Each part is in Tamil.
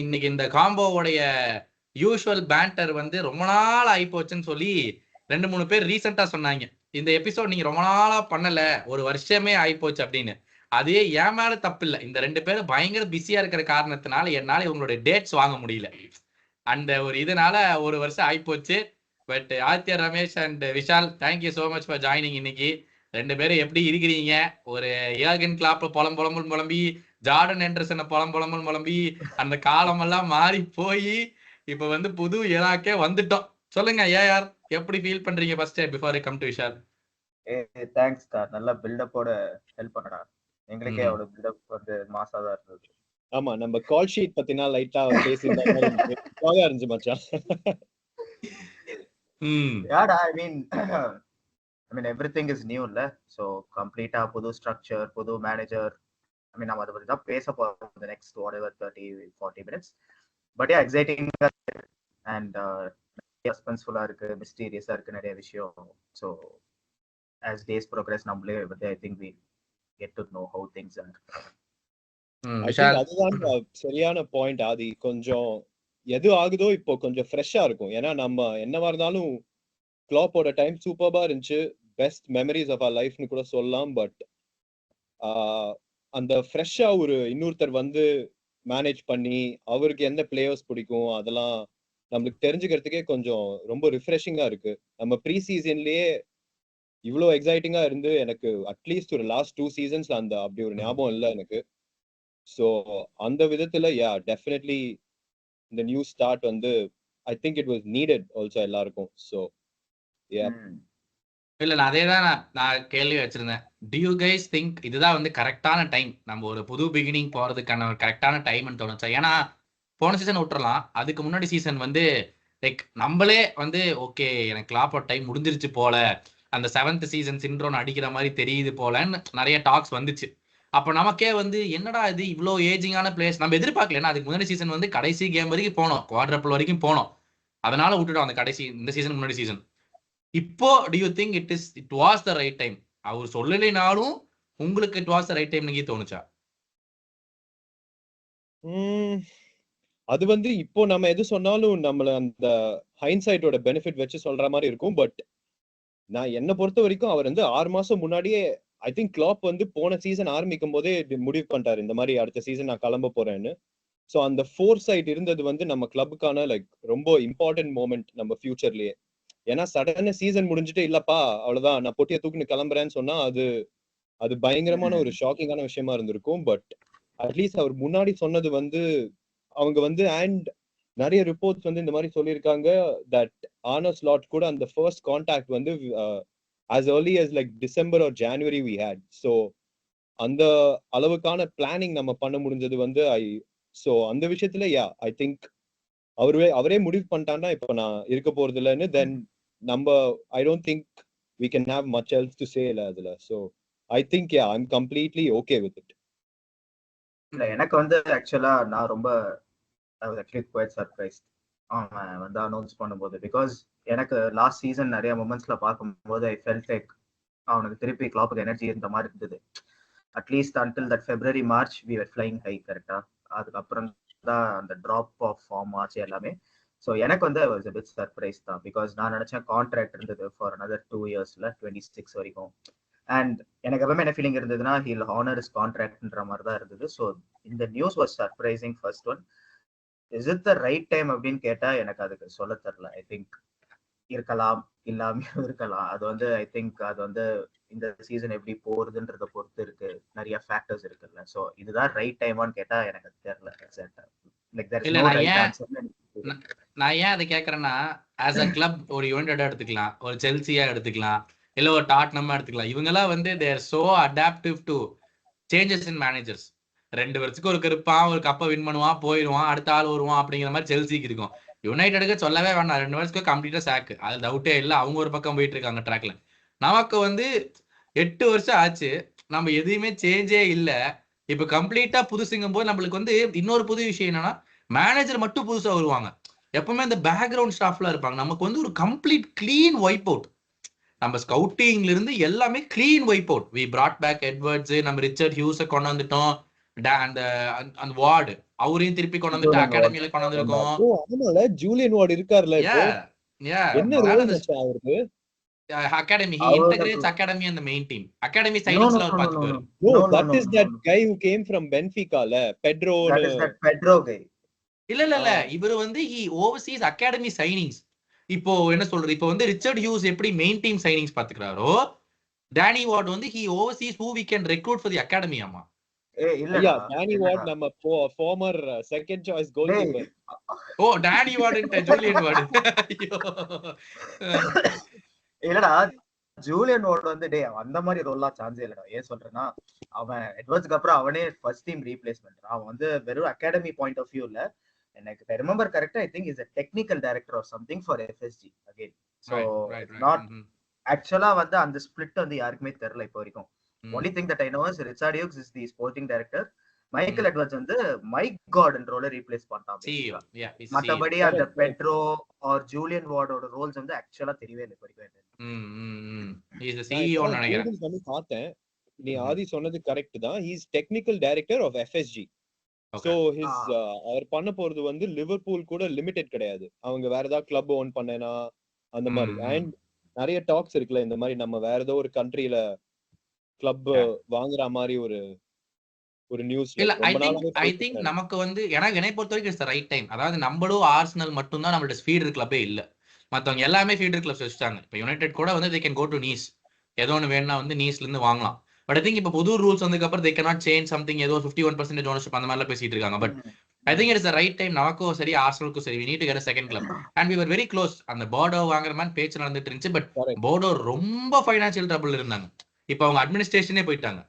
இன்னைக்கு இந்த காம்போவுடைய யூஷுவல் பேண்டர் வந்து ரொம்ப நாள் ஆயிப்போச்சுன்னு சொல்லி 2-3 பேர் ரீசெண்டா சொன்னாங்க. இந்த எபிசோட் நீங்க ரொம்ப நாளா பண்ணல, ஒரு வருஷமே ஆயிப்போச்சு அப்படின்னு. அதே என் மேல தப்பு இல்லை. இந்த 2 பேரும் பயங்கர பிஸியா இருக்கிற காரணத்தினால என்னால இவங்களுடைய டேட்ஸ் வாங்க முடியல. அந்த ஒரு இதனால ஒரு வருஷம் ஆயிப்போச்சு. But Aditya, Ramesh and Vishal, thank you so much for joining. இன்னைக்கு 2 பேரும் எப்படி இருக்கிறீங்க? ஒரு ஏர்கன் கிளாப்ல புலம்பி ஜார்டன் ஆண்டர்சனை புலம்பி அந்த காலமெல்லாம் மாறி போய் இப்ப வந்து புது இராக்கே வந்துட்டோம். சொல்லுங்க ஏஆர், எப்படி ஃபீல் பண்றீங்க first before I come to Vishal? Thanks டா, நல்ல பில்டப்போட ஹெல்ப் பண்ணடா. எங்களுக்கே அவரோட பில்டப் வந்து மாசா தான் இருந்தது. ஆமா, நம்ம கால் ஷீட் பத்தினா லைட்டா பேசியிருந்தா இருந்துச்சு மச்சான். யாடா, ஐ மீன் எவ்ரிதிங் இஸ் நியூ இல்ல. சோ கம்ப்ளீட்டா புது ஸ்ட்ரக்சர், புது மேனேஜர். ஐ மீன் நம்ம அதை பத்தி தான் பேச போறோம் the next whatever 30-40 minutes. But yeah, exciting and சஸ்பென்ஸ்ஃபுல்லா இருக்கு, மிஸ்டீரியஸா இருக்கு நிறைய விஷயம். ஸோ as days progress நம்மளே வந்து I think we get to know how things are. அதுதான் சரியான பாயிண்ட் ஆதி. கொஞ்சம் எது ஆகுதோ இப்போ கொஞ்சம் ஃப்ரெஷ்ஷா இருக்கும். ஏன்னா நம்ம என்னவா இருந்தாலும் கிளாப்போட டைம் சூப்பர்பா இருந்துச்சு, பெஸ்ட் மெமரிஸ் ஆஃப் ஆர் லைஃப்னு கூட சொல்லலாம். பட் அந்த ஃப்ரெஷ்ஷா ஒரு இன்னொருத்தர் வந்து மேனேஜ் பண்ணி அவருக்கு எந்த பிளேயர்ஸ் பிடிக்கும் அதெல்லாம் நம்மளுக்கு தெரிஞ்சுக்கிறதுக்கே கொஞ்சம் ரொம்ப ரிஃப்ரெஷிங்கா இருக்கு. நம்ம ப்ரீ சீசன்லயே இவ்வளோ எக்ஸைட்டிங்கா இருந்து எனக்கு அட்லீஸ்ட் ஒரு லாஸ்ட் 2 சீசன்ஸ்ல அந்த அப்படி ஒரு ஞாபகம் இல்லை எனக்கு. ஸோ அந்த விதத்துல யா டெஃபினெட்லி இந்த நியூ ஸ்டார்ட் வந்து ஐ think it was needed also எல்லாருக்கும். ஸோ யா, இல்ல நான் அதே தான் நான் கேள்வி வச்சிருந்தேன். டு யூ கைஸ் திங்க் இதுதான் வந்து கரெக்டான டைம், நம்ம ஒரு புது பிகினிங் போறதுக்கான ஒரு கரெக்டான டைம்னு தோணுச்சா? ஏன்னா போன சீசன் விட்டுறலாம், அதுக்கு முன்னாடி சீசன் வந்து லைக் நம்மளே வந்து ஓகே எனக்கு கிளாப்போட டைம் முடிஞ்சிருச்சு போல, அந்த 7th சீசன் சிண்ட்ரோன் அடிக்கிற மாதிரி தெரியுது போலன்னு நிறைய டாக்ஸ் வந்துச்சு. அப்ப நமக்கே வந்து என்னடா இது இவ்வளோ ஏஜிங்கான பிளேயர்ஸ் நம்ம எதிர்பார்க்கல. ஏன்னா அதுக்கு முன்னாடி சீசன் வந்து கடைசி கேம் வரைக்கும் போனோம், குவாட்ரப்பிள் வரைக்கும் போனோம், அதனால விட்டுட்டோம் அந்த கடைசி இந்த சீசன் முன்னாடி சீசன். இப்போ do you think it was the right time? அவர் சொல்லலைனாலும் உங்களுக்கு it was the right time நீங்க தோணுச்சா? அது வந்து இப்போ நம்ம எது சொன்னாலும் நம்மள அந்த ஹைண்ட்சைட்டோட பெனிஃபிட் வச்சு சொல்ற மாதிரி இருக்கும். பட் நான் என்ன பொறுத்த வரைக்கும் அவர் வந்து 6 மாசம் முன்னாடியே ஐ திங்க் கிளாப் வந்து போன சீசன் ஆரம்பிக்கும் போதே முடிவு பண்ணிட்டாரு இந்த மாதிரி அடுத்த சீசன் நான் கிளம்ப போறேன்னு. ஸோ அந்த ஃபோர் சைட் இருந்தது வந்து நம்ம கிளப்புக்கான லைக் ரொம்ப இம்பார்ட்டன்ட் மூமெண்ட் நம்ம ஃபியூச்சர்லயே. ஏன்னா சடன சீசன் முடிஞ்சுட்டு இல்லப்பா அவ்வளவுதான் நான் பொட்டியை தூக்கின்னு கிளம்புறேன்னு சொன்னா அது பயங்கரமான ஒரு ஷாக்கிங்கான விஷயமா இருந்திருக்கும். பட் அட்லீஸ்ட் அவர் முன்னாடி சொன்னது வந்து அவங்க வந்து அண்ட் நிறைய ரிப்போர்ட்ஸ் வந்து இந்த மாதிரி சொல்லியிருக்காங்க தட் ஆர்னே ஸ்லாட் கூட அந்த ஃபர்ஸ்ட் கான்டாக்ட் வந்து as early as like December or January we had. So அந்த அளவுக்கான பிளானிங் நம்ம பண்ண முடிஞ்சது வந்து ஸோ அந்த விஷயத்துல யா ஐ திங்க் அவரே முடிவு பண்ணிட்டான்னா இப்போ நான் இருக்க போறது இல்லைன்னு தென் நம்ம ஐ don't think we can have much else to say அதுல. So I think yeah I'm completely okay with it. இல்ல எனக்கு வந்து ஆக்சுவலா நான் ரொம்ப குவைட் சர்ப்ரைஸ்ட் அவன் வந்து அனௌன்ஸ் பண்ணும்போது. பிகாஸ் எனக்கு லாஸ்ட் சீசன் நிறைய மொமெண்ட்ஸ்ல பார்க்கும்போது ஐ ஃபெல்ட் லைக் அவனுக்கு திருப்பி கிளாப்புக்கு எனர்ஜி இருந்த மாதிரி இருந்தது. At least until that February March we were flying high கரெக்டா. அதுக்கப்புறம் தான் அந்த ட்ராப் ஆஃப் ஃபார்ம் ஆச்சு எல்லாமே. ஸோ எனக்கு வந்து வாஸ் a bit surprise தான். பிகாஸ் நான் நினைச்சேன் கான்ட்ராக்ட் இருந்தது ஃபார் another 2 yearsல 26 வரைக்கும். அண்ட் எனக்கு எப்பவுமே என்ன ஃபீலிங் இருந்ததுன்னா ஹில் ஹானர் இஸ் கான்ட்ராக்ட்ன்ற மாதிரி தான் இருந்தது. ஸோ இந்த news was surprising. First one, is it the right time அப்படின்னு கேட்டா எனக்கு அதுக்கு சொல்ல தெரியல. ஐ திங்க் இருக்கலாம், இல்லாமையும் இருக்கலாம். அது வந்து ஐ திங்க் அது வந்து இந்த சீசன் எப்படி போறதுன்றத பொறுத்து இருக்கு, நிறைய ஃபேக்டர்ஸ் இருக்குல்ல. ஸோ இதுதான் ரைட் டைமான்னு கேட்டா எனக்கு தெரியல எக்ஸாக்ட்டா. நான் ஏன் அதை கேட்கறேன்னா, ஆஸ் அ கிளப் ஒரு யுனைடெட் எடுத்துக்கலாம், ஒரு செல்சியா எடுத்துக்கலாம், இல்ல ஒரு டாட்னமா எடுத்துக்கலாம். இவங்கெல்லாம் வந்து they're so adaptive to changes in managers. 2 வருஷத்துக்கு ஒரு இருப்பான், ஒரு கப்பை வின் பண்ணுவான், போயிடுவான், அடுத்த ஆள் வருவான் அப்படிங்கிற மாதிரி செல்சிக்கு இருக்கும். யுனைடெடுக்கு சொல்லவே வேண்டாம், 2 வருஷத்துக்கு கம்ப்ளீட்டா சாக்கு, அது டவுட்டே இல்லை. அவங்க ஒரு பக்கம் போயிட்டு இருக்காங்க ட்ராக்ல. நமக்கு வந்து 8 வருஷம் ஆச்சு, நம்ம எதுவுமே சேஞ்சே இல்லை. இப்ப கம்ப்ளீட்டா புதுசுங்கும் போது நம்மளுக்கு வந்து இன்னொரு புது விஷயம் என்னன்னா, மேனேஜர் மட்டும் புதுசா வருவாங்க. எப்பவுமே இந்த பேக்ரவுண்ட் ஸ்டாஃப்லாம் இருப்பாங்க. நமக்கு வந்து ஒரு கம்ப்ளீட் கிளீன் வைப் அவுட். நம்ம ஸ்கவுட்டிங்ல இருந்து எல்லாமே clean wipe out. We brought back Edwards, நம்ம ரிச்சர்ட் ஹியூஸை கொண்டு வந்துட்டோம், அந்த வார்டு அவரையும் திருப்பி கொண்டு வந்துட்டு அகாடமியில கொண்டு வந்திருக்கோம். அதனால ஜூலியன் வார்டு இருக்கார்ல இப்போ, என்ன ரோல் மச்சான் அவருக்கு? academy, he integrates academy and the main team. Academy signings la paathukaru. No, that is that guy who came from Benfica la, Pedro. That is that Pedro guy. இல்ல இவரு வந்து he oversees academy signings. இப்போ என்ன சொல்றது, இப்போ வந்து ரிச்சர்ட் ஹியூஸ் எப்படி மெயின் டீம் சைனிங்ஸ் பாத்துக்கிறாரோ, டானி வார்ட் வந்து he oversees who we can recruit for the academy. ஆமா இல்ல டானி வார்ட் நம்ம former second choice goalkeeper. ஓ Danny Ward and Julian Ward. இல்லடா ஜூலியன் வார்ட் வந்து டே அந்த மாதிரி ரோல்லாம் சான்ஸே இல்லடா. ஏன் சொல்றேன்னா அவன் எட்வர்ட்ஸ்க்கு அப்புறம் அவனே ஃபர்ஸ்ட் டீம் ரீப்ளேஸ்மெண்ட். அவன் வந்து வெறும் அகாடமி பாயிண்ட் ஆஃப் வியூல எனக்கு ரிமெம்பர் கரெக்டா I think is a technical director or something for FSG again. So not actually வந்து அந்த ஸ்பிளிட் வந்து யாருக்குமே தெரியல இப்போ வரைக்கும். only thing that I know is Richard Hughes is the sporting director. Michael Edwards வந்து மைக் கார்டன் ரோல ரீப்ளேஸ் பண்ணிட்டான். மத்தபடி அந்த பெட்ரோ ஆர் ஜூலியன் வார்டோட ரோல்ஸ் வந்து ஆக்சுவலா தெரியவே இல்லை இப்போ வரைக்கும். பார்த்தேன் நீ ஆதி சொன்னது கரெக்ட் தான். he is technical director of FSG. So his அவர் பண்ண போறது வந்து லிவர்பூல் கூட லிமிடெட் கிடையாது. அவங்க வேற ஏதாவது கிளப் ஓன் பண்ணனா அந்த மாதிரி. அண்ட் நிறைய டாக்ஸ் இருக்குல்ல இந்த மாதிரி நம்ம வேற ஏதோ ஒரு கண்ட்ரில கிளப் வாங்குற மாதிரி ஒரு நியூஸ். இல்ல ஐ திங்க் நமக்கு வந்து என்னை பொறுத்த வரைக்கும் இட்ஸ் ரைட் டைம். அதாவது நம்மளும் ஆர்சனல் மட்டும் தான் நம்மளோட ஃபீடர் கிளப்பே இல்ல. மத்தவங்க எல்லாமே ஃபீடர் கிளப்ஸ் வச்சுட்டாங்க. இப்போ யுனைடெட் கூட வந்து they can go to Nice. ஏதோ ஒன்று வேணும்னா வந்து நீஸ்ல இருந்து வாங்கலாம். பட் ஐ திங்க் இப்போ புது ரூல்ஸ் வந்ததுக்கு அப்புறம் they cannot change something. ஏதோ 51% ஓனர்ஷிப் அந்த மாதிரிலாம் பேசிட்டு இருக்காங்க. But I think it's right time. நமக்கும் சரி ஆர்சனலுக்கும் சரி we need to get a second club and we were very close. அந்த போர்டோ வாங்குற மாதிரி பேச்சு நடந்துட்டு இருந்துச்சு. பட் போர்டோ ரொம்ப ஃபைனான்சியல் ட்ரபிள் இருந்தாங்க. இப்போ அவங்க அட்மினிஸ்ட்ரேஷனே போயிட்டாங்க.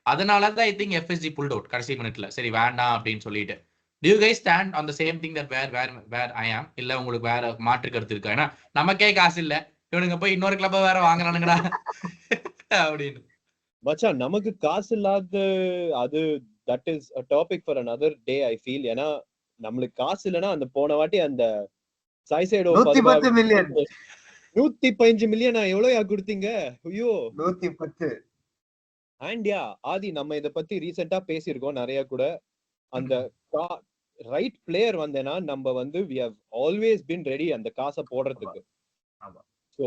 அதனால தான் I think FSG pulled out கடைசி மினிட்ல. சரி வேண்டாம் அப்படின்னு சொல்லிட்டு. Do you guys stand on the same thing that where I am? இல்ல உங்களுக்கு வேற மாற்று கருத்து இருக்கா? ஏன்னா நமக்கே காசு இல்ல, இவனுங்க போய் இன்னொரு கிளப்ப வேற வாங்குறானுங்கடா அப்படின்னு. மச்சான் நமக்கு காசு இல்லாத அது that is a topic for another day I feel. ஏன்னா நம்மளுக்கு காசு இல்லனா அந்த போன வாட்டி அந்த சைசைடோ 110 மில்லியன் 115 மில்லியன் எவ்வளவு கொடுத்தீங்க? ஐயோ 110. அண்ட் ஆதி நம்ம இத பத்தி ரீசெண்டா பேசியிருக்கோம் நிறைய கூட. அந்த ரைட் பிளேயர் வந்தேனா நம்ம வந்து we have always been ready அந்த காசை போடுறதுக்கு. ஆமா. சோ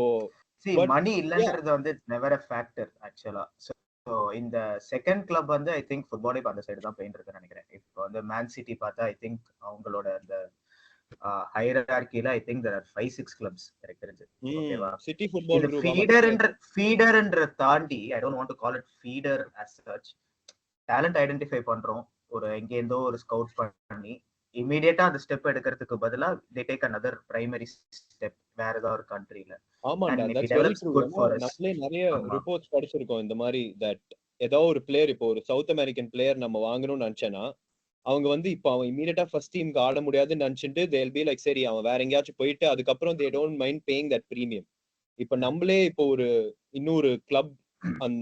மணி இல்லன்றது வந்து it's never a factor actually. So இந்த செகண்ட் கிளப் வந்து ஐ திங்க் ஃபுட்பால் இப்ப அந்த சைடு தான் போயிட்டு இருக்குன்னு நினைக்கிறேன். இப்போ வந்து மேன் சிட்டி பார்த்தா ஐ திங்க் அவங்களோட அந்த ஹையரார்க்கில I think there are 5-6 clubs எனக்கு தெரிஞ்சு. ஓகேவா? சிட்டி ஃபுட்பால் குரூப் ஃபீடர்ன்ற தாண்டி I don't want to call it feeder as such. talent identify பண்றோம். ஒரு எங்க இருந்தோ ஒரு ஸ்கவுட் பண்ணி இமிடியேட்டா அந்த ஸ்டெப் எடுக்கிறதுக்கு பதிலா they take another primary step வேற ஏதாவது ஒரு கண்ட்ரில. ஆமாடா that's very true. நம்மளே நிறைய ரிப்போர்ட்ஸ் படிச்சிருக்கோம் இந்த மாதிரி that ஏதோ ஒரு பிளேயர் இப்போ ஒரு சவுத் அமெரிக்கன் பிளேயர் நம்ம வாங்கணும்னு நினைச்சேனா அவங்க வந்து இப்போ அவன் இமீடியட்டா ஃபர்ஸ்ட் டீமுக்கு ஆட முடியாதுன்னு நினைச்சிட்டு they'll be like சரி அவன் வேற எங்கேயாச்சும் போயிட்டு அதுக்கப்புறம் they don't mind paying that premium. இப்போ நம்மளே இப்போ ஒரு இன்னொரு கிளப்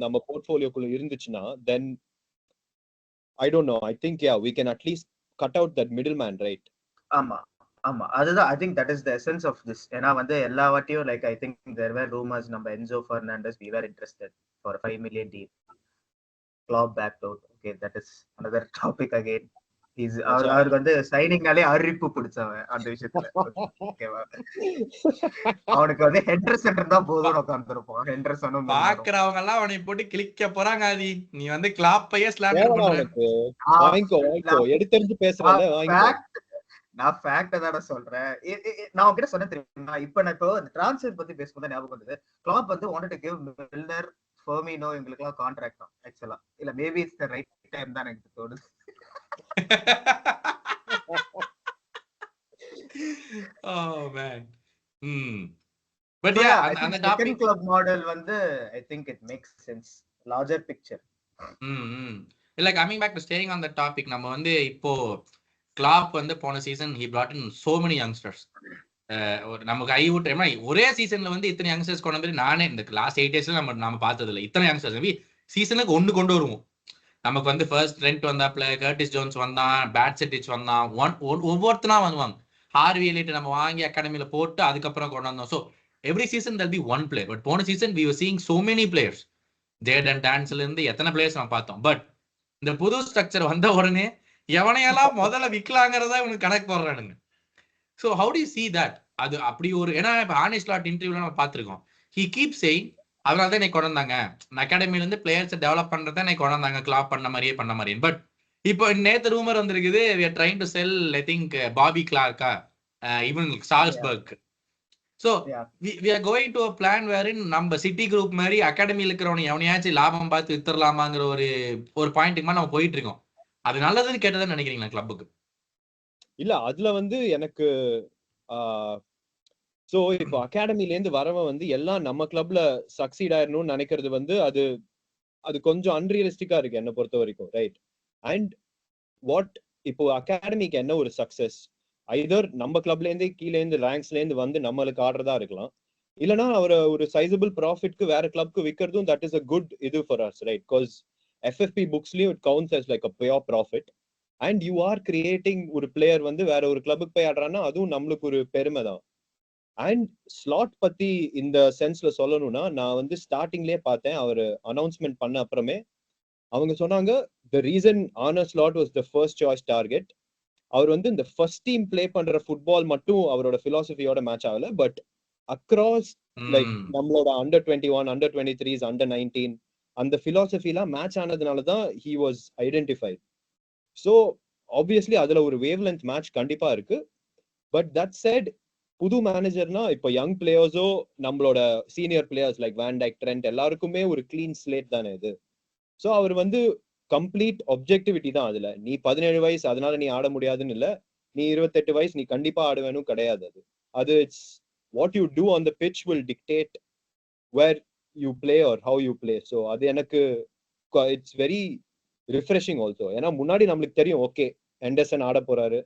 நம்ம போர்ட்ஃபோலியோக்குள்ள இருந்துச்சுன்னா then I don't know, I think we can at least cut out that middleman, right? ஆமா ஆமா அதுதான். I think that is the essence of this. ஏன்னா வந்து எல்லா வாட்டியும் like I think there were rumors நம்ம Enzo Fernandez we were interested for a 5 million deal. Klopp backed out. Okay, that is another topic again. அவர் வந்து சைனிங்னாலே அரிப்பு பிடிச்சவன் அந்த விஷயத்துல. ஓகேவா? அவனுக்கு வந்து ஹெண்டர்சன் இருந்தா போதும் உட்கார்ந்துருப்பான். ஹெண்டர்சனும் பாக்குறவங்க எல்லாம் அவனை போட்டு கிளிக்க போறாங்க. ஆதி நீ வந்து கிளாப்பையே ஸ்லாண்டர் பண்ற. வாங்கிக்கோ எடுத்து பேசுறல நான் ஃபேக்ட் தான சொல்றேன். நான் உங்ககிட்ட சொன்னேன் தெரியுமா, இப்ப நான் இப்போ டிரான்ஸ்ஃபர் பத்தி பேசும்போது ஞாபகம் வந்தது. கிளாப் வந்து wanted to give Milner Firmino இவங்களுக்குலாம் கான்ட்ராக்ட் தான் ஆக்சுவலா. இல்ல maybe it's the right time தான் எனக்கு தோணுது. Oh man. But yeah, அந்த second club model வந்து I think it makes sense larger picture. இல்ல coming back to staying on the topic, நம்ம வந்து இப்போ Klopp வந்து போன season he brought in so many youngsters. நமக்கு ஐ விட்டு ஒரே சீசன்ல வந்து இத்தனை யங்ஸ்டர்ஸ் கொண்டு வந்து நானே இந்த லாஸ்ட் 8 இயர்ஸ்ல நம்ம பார்த்தது இல்லை. இத்தனை யங்ஸ்டர்ஸ் சீசனுக்கு ஒன்று கொண்டு வருவோம். நமக்கு வந்து ஃபர்ஸ்ட் ட்ரெண்ட் வந்தாப்ல, கர்டிஸ் ஜோன்ஸ் வந்தான், பேட்செட்டிச் வந்தான், ஒவ்வொருத்தனா வருவாங்க. ஹார்வி எலிட் நம்ம வாங்கி அகாடமியில போட்டு அதுக்கப்புறம் கொண்டு வந்தோம். So every season there'll be one player. But போன season we were seeing so many players. Jayden டான்ஸ்ல இருந்து எத்தனை பிளேயர்ஸ் நம்ம பார்த்தோம். பட் இந்த புது ஸ்ட்ரக்சர் வந்த உடனே எவனையெல்லாம் முதல்ல விக்கலாங்கிறதா இவனுக்கு கணக்கு போடுறானுங்க. So how to see that? அது அப்படி ஒரு, ஏன்னா இப்போ ஆர்னே ஸ்லாட் இன்டர்வியூல நம்ம பார்த்துருக்கோம். ஹி கீப் சேயிங் அதனால தான் கொண்டு வந்தாங்க அகாடமில இருந்து பிளேயர்ஸை டெவலப் பண்றதை கொண்டு வந்தாங்க, கிளாப் பண்ண மாதிரியே. பட் இப்போ நேத்து ரூமர் வந்திருக்குது, we are trying to sell I think Bobby கிளார்க்கா even Salzburg. So we are going to a plan wherein நம்ம சிட்டி குரூப் மாதிரி அகாடமியில் இருக்கிறவனை எவனையாச்சும் லாபம் பார்த்து வித்துடலாமாங்கிற ஒரு பாயிண்ட்டுக்கு நம்ம போயிட்டு இருக்கோம். அது நல்லதுன்னு கேட்டதான் நினைக்கிறீங்களா கிளப்புக்கு? இல்ல அதுல எனக்கு சோ இப்போ அகாடமில இருந்து வரவன் எல்லாம் நம்ம கிளப்ல சக்சீட் ஆயிரணும்னு நினைக்கிறது அது கொஞ்சம் அன்ரியலிஸ்டிக்கா இருக்கு என்ன பொறுத்த வரைக்கும், ரைட்? அண்ட் வாட் இப்போ அகாடமிக்கு என்ன ஒரு சக்சஸ், ஐதர் நம்ம கிளப்ல இருந்து கீழே இருந்து ரேங்க்ஸ்ல இருந்து நம்மளுக்கு ஆடுறதா இருக்கலாம், இல்லைன்னா அவரை ஒரு சைசபிள் ப்ராஃபிட்க்கு வேற கிளப்க்கு விற்கிறதும் தட் இஸ் அ குட் இது for us, right? Because FFP புக்ஸ்லயும் it counts as like a pure profit and you are creating ஒரு பிளேயர் வேற ஒரு கிளப்புக்கு போய் ஆடுறான்னா அதுவும் நம்மளுக்கு ஒரு பெருமை தான். அண்ட் ஸ்லாட் பத்தி இந்த சென்ஸ்ல சொல்லணும்னா, நான் ஸ்டார்டிங்லயே பார்த்தேன் அவர் அனௌன்ஸ்மெண்ட் பண்ண அப்புறமே அவங்க சொன்னாங்க the reason Arne Slot was the first choice target. அவர் இந்த ஃபர்ஸ்ட் டீம் பிளே பண்ற ஃபுட்பால் மட்டும் அவரோட பிலாசபியோட மேட்ச் ஆகல, பட் அக்ராஸ் லைக் நம்மளோட அண்டர் 21, அண்டர் 23s, அண்டர் 19 அந்த பிலாசபிலாம் மேட்ச் ஆனதுனாலதான் he was identified. So obviously அதுல ஒரு வேவ் லென்த் மேட்ச் கண்டிப்பா இருக்கு. பட் தட் செட், புது மேனேஜர்னா இப்போ யங் பிளேயர்ஸோ நம்மளோட senior players like Van Dijk, Trent எல்லாருக்குமே ஒரு கிளீன் ஸ்லேட் தானே இது. ஸோ அவர் கம்ப்ளீட் ஆப்ஜெக்டிவிட்டி தான் அதுல. நீ 17 வயசு அதனால நீ ஆட முடியாதுன்னு இல்ல, நீ 28 வயசு நீ கண்டிப்பா ஆடுவேனும் கிடையாது. அது it's what you do on the pitch will dictate where you play or how you play. So அது எனக்கு இட்ஸ் வெரி ரிஃப்ரெஷிங் ஆல்சோ. ஏன்னா முன்னாடி நம்மளுக்கு தெரியும் ஓகே ஹெண்டர்சன் ஆட போறாரு,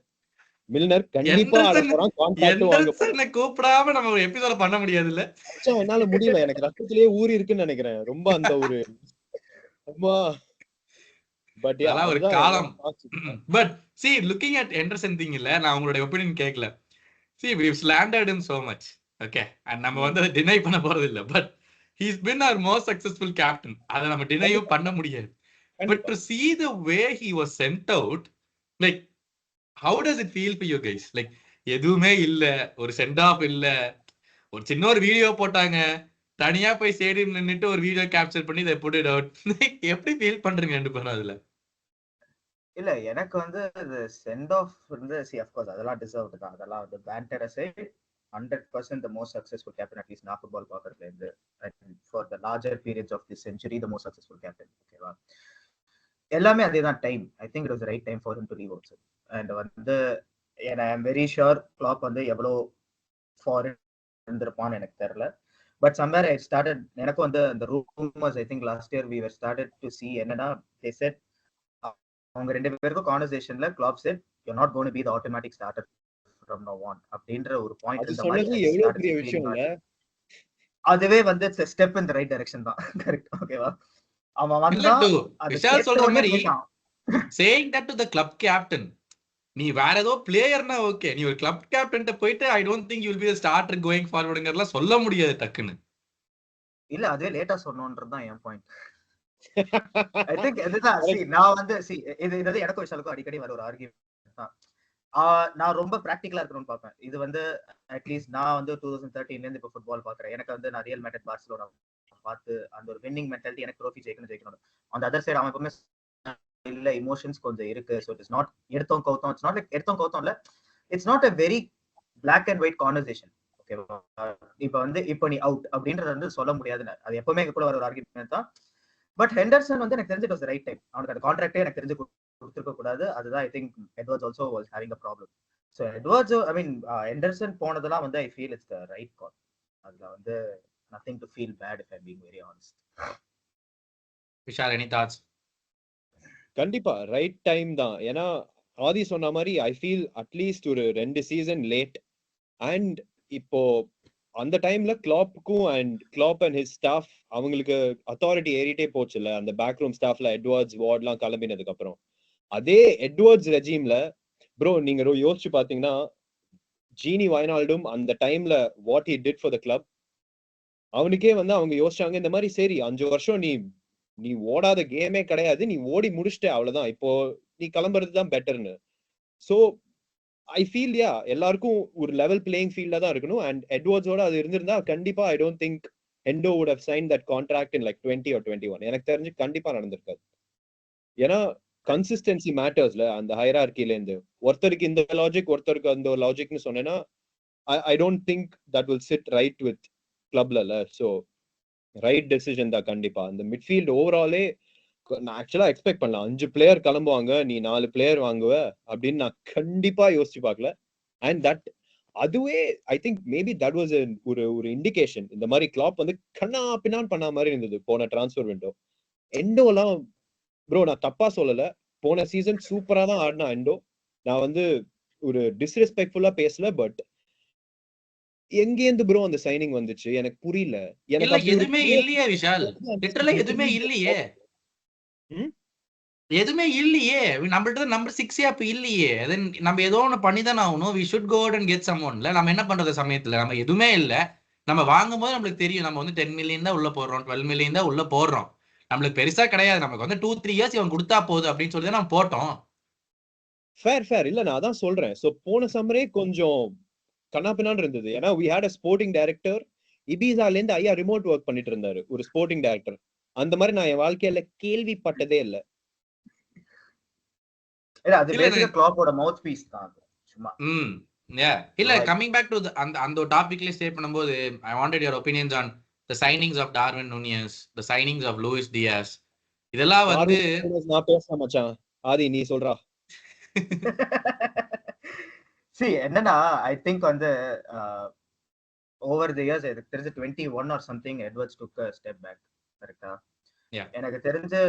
மில்னர் கண்டிப்பா ஆட போறான், கான்ட்ராக்ட் வாங்க போறான், கூப்பிடாம நம்ம ஒரு எபிசோட் பண்ண முடியாது இல்ல. என்னால முடியல, எனக்கு ரத்தத்திலேயே ஊறி இருக்குன்னு நினைக்கிறேன் ரொம்ப அந்த ஒரு அம்மா. பட் ஒரு காலம். But see looking at Henderson thing இல்ல, நான் உங்களுடைய ஒபினியன் கேட்கல. see we've slandered him so much, okay, and நம்ம அதை டினை பண்ண போறது இல்ல. But he's been our most successful captain, அதை நம்ம டினையும் பண்ண முடியாது. but to see the way he was sent out, like how does it feel for you guys? like எதுவுமே இல்ல, ஒரு சென்ட் ஆஃப் இல்ல, ஒரு சின்ன ஒரு வீடியோ போட்டாங்க, தனியா போய் ஸ்டேடியம் நின்னுட்டு ஒரு வீடியோ கேப்சர் பண்ணி இதை புட் இட் அவுட். எப்படி ஃபீல் பண்றீங்க ரெண்டு பேரும் அதுல? இல்ல எனக்கு இது சென்ட் ஆஃப் சி ஆஃப் கோர்ஸ் அதெல்லாம் டிசர்வ்ட் தான். அதெல்லாம் banter aside 100% the most successful captain, at least நான் ஃபுட்பால் பார்க்கறதுல இருந்து, for the larger periods of this century the most successful captain. ஓகேவா, எல்லாமே அதேதான் time. I think it was right time for him to leave also. and I am very sure Klopp எவ்வளோ ஃபாரின் இருந்திருப்பான்னு எனக்கு தெரியல. But somewhere I started, எனக்கு the rumors I think last year we were started to see என்னன்னா, they said அவங்க ரெண்டு பேருக்கும் கான்வர்சேஷன்ல Klopp said you're not going to be the automatic starter from now on அப்படின்ற ஒரு பாயிண்ட் இருந்த மாதிரி. எவ்வளவு பெரிய விஷயம் இல்ல அதுவே it's a step in the right direction தான். கரெக்ட், ஓகேவா? அவன் வந்தா விஷால் சொல்ற மாதிரி saying that to the club captain, நீ வேற ஏதோ பிளேயர்னா ஓகே, நீ ஒரு கிளப் கேப்டன் போயிட்டு I don't think you will be the starter going ஃபார்வர்ட்ங்கறலாம் சொல்ல முடியாது டக்குன்னு. இல்ல அதுவே லேட்டா சொன்னோன்றது தான் என் பாயிண்ட். ஐ திங்க் இதுதான் நான் இது எனக்கு விஷாலுக்கும் அடிக்கடி வர ஒரு ஆர்கியூமென்ட் தான். நான் ரொம்ப பிராக்டிகலா இருக்கணும்னு பார்ப்பேன். இது அட்லீஸ்ட் நான் 2013ல இருந்து இப்ப ஃபுட்பால் பாக்குறேன். எனக்கு நான் ரியல் மேட்ரிட் பார்சிலோனா பார்த்து அந்த ஒரு வின்னிங் மென்டாலிட்டி, எனக்கு ட்ரோஃபி ஜெயிக்கணும். அந்த அதர் சைடு அவன் எப்பவுமே இல்ல எமோஷன்ஸ் கொஞ்சம் இருக்கு. ஸோ இட்ஸ் நாட் எடுத்தோம் கவுத்தோம், இட்ஸ் நாட் லைக் எடுத்தோம் கவுத்தோம் இல்ல, it's not a very black and white conversation. ஓகேவா, இப்போ நீ அவுட் அப்படின்றது சொல்ல முடியாதுன்னு அது எப்பவுமே எங்க கூட வர ஒரு ஆர்கியூமெண்ட் தான். பட் ஹெண்டர்சன் எனக்கு தெரிஞ்சு இட் வாஸ் ரைட் டைம். அவனுக்கு அந்த கான்ட்ராக்டே எனக்கு தெரிஞ்சு கொடுத்துருக்க கூடாது. அதுதான் I think Edwards also was having a problem. So Edwards I mean Henderson போனதெல்லாம் I feel it's the right call. அதுல nothing to feel bad if I'm being very honest. Vishal, any thoughts? கண்டிப்பா ரைட் டைம் தான். ஏன்னா ஆதி சொன்ன மாதிரி ஐ ஃபீல் அட்லீஸ்ட் ஒரு 2 சீசன் லேட். அண்ட் இப்போ அந்த டைம்ல கிளாப்புக்கும் and Klopp and his staff அவங்களுக்கு அத்தாரிட்டி ஏறிட்டே போச்சு இல்ல, அந்த பேக் ரூம் ஸ்டாஃப்ல எட்வர்ட்ஸ் வார்ட்லாம் கிளம்பினதுக்கு அப்புறம். அதே எட்வர்ட்ஸ் ரெஜிம்ல ப்ரோ நீங்க யோசிச்சு பாத்தீங்கன்னா ஜீனி வைனால்டும் அந்த டைம்ல what he did for the club, அவனுக்கே அவங்க யோசிச்சாங்க இந்த மாதிரி சரி 5 வருஷம் நீ ஓடாத கேமே கிடையாது, நீ ஓடி முடிச்சிட்ட அவ்வளவுதான், இப்போ நீ கிளம்புறது தான் பெட்டர்னு. ஸோ ஐ ஃபீல் எல்லாருக்கும் ஒரு லெவல் பிளேயிங் ஃபீல்ட்ல தான் இருக்கணும். அண்ட் எட்வர்ட்ஸோட அது இருந்திருந்தா கண்டிப்பா ஐ don't think Hendo would have signed that contract in like 20 or 21. எனக்கு தெரிஞ்சு கண்டிப்பா நடந்திருக்காது. ஏன்னா கன்சிஸ்டன்சி மேட்டர்ஸ்ல அந்த ஹைரார்கில இருந்து ஒருத்தருக்கு இந்த லாஜிக் ஒருத்தருக்கு அந்த லாஜிக்னு சொன்னேன்னா ஐ don't think that will chit right with கிளப்ல. ஸோ ரைட் டெசிஷன் தான் கண்டிப்பா. அந்த மிட்ஃபீல்ட் ஓவராலே நான் ஆக்சுவலா எக்ஸ்பெக்ட் பண்ணலாம் 5 பிளேயர் கிளம்புவாங்க, நீ 4 பிளேயர் வாங்குவ அப்படின்னு நான் கண்டிப்பா யோசிச்சு பார்க்கல. அண்ட் தட் அதுவே I think maybe that was ஒரு ஒரு இண்டிகேஷன். இந்த மாதிரி கிளாப் வந்து கண்ணா பின்னான் பண்ண மாதிரி இருந்தது போன டிரான்ஸ்ஃபர் விண்டோ. எண்டோலாம் ப்ரோ நான் தப்பா சொல்லல, போன சீசன் சூப்பரா தான் ஆடினா எண்டோ. நான் வந்து ஒரு டிஸ்ரெஸ்பெக்ட்ஃபுல்லா பேசல, பட் எங்கேருந்து ப்ரோ அந்த சைனிங் வந்துச்சு எனக்கு புரியல. எனக்கு அப்படி எதுவுமே இல்லையே விஷால், லிட்டரலா எதுவுமே இல்லையே, எதுவுமே இல்லையே. நம்மள்ட்ட நம்பர் 6 அப்ப இல்லையே. நம்ம ஏதோ ஒண்ணு பண்ணிதான் ஆகணும். We should go out and get சம்ஒன்ல. நம்ம என்ன பண்றது சமயத்துல நம்ம எதுவுமே இல்ல. நம்ம வாங்கும் போது நம்மளுக்கு தெரியும் நம்ம வந்து 10 மில்லியன் தான் உள்ள போடுறோம், 12 மில்லியன் தான் உள்ள போடுறோம். நம்மளுக்கு பெருசா கிடையாது. நமக்கு வந்து 2-3 இயர்ஸ் இவன் கொடுத்தா போகுது அப்படின்னு சொல்லி நம்ம போட்டோம். ஃபேர் இல்ல நான் அதான் சொல்றேன். சோ போன சம்மரே கொஞ்சம் கண்ணாபின்னான்னு இருந்தது. ஏன்னா we had a sporting director. இபிசால இருந்து ஐயா ரிமோட் ஒர்க் பண்ணிட்டு இருந்தாரு ஒரு ஸ்போர்ட்டிங் டைரக்டர். அந்த மாதிரி நான் என் வாழ்க்கையில கேள்விப்பட்டதே இல்ல. இல்ல அது பேசிக்கா கிளாப்போட மவுத் பீஸ் தான் அது சும்மா. இல்ல கமிங் பேக் டு அந்த டாபிக்லயே ஸ்டே பண்ணும்போது I wanted your opinions on the signings of Darwin Nunez, the signings of Luis Diaz. இதெல்லாம் வந்து நான் பேச மச்சான். ஆதி நீ சொல்றா. see என்னன்னா ஐ திங்க் வந்து ஓவர் தி இயர்ஸ் எனக்கு தெரிஞ்சு 21 or something Edwards took a step back. கரெக்ட்டா? எனக்கு தெரிஞ்சு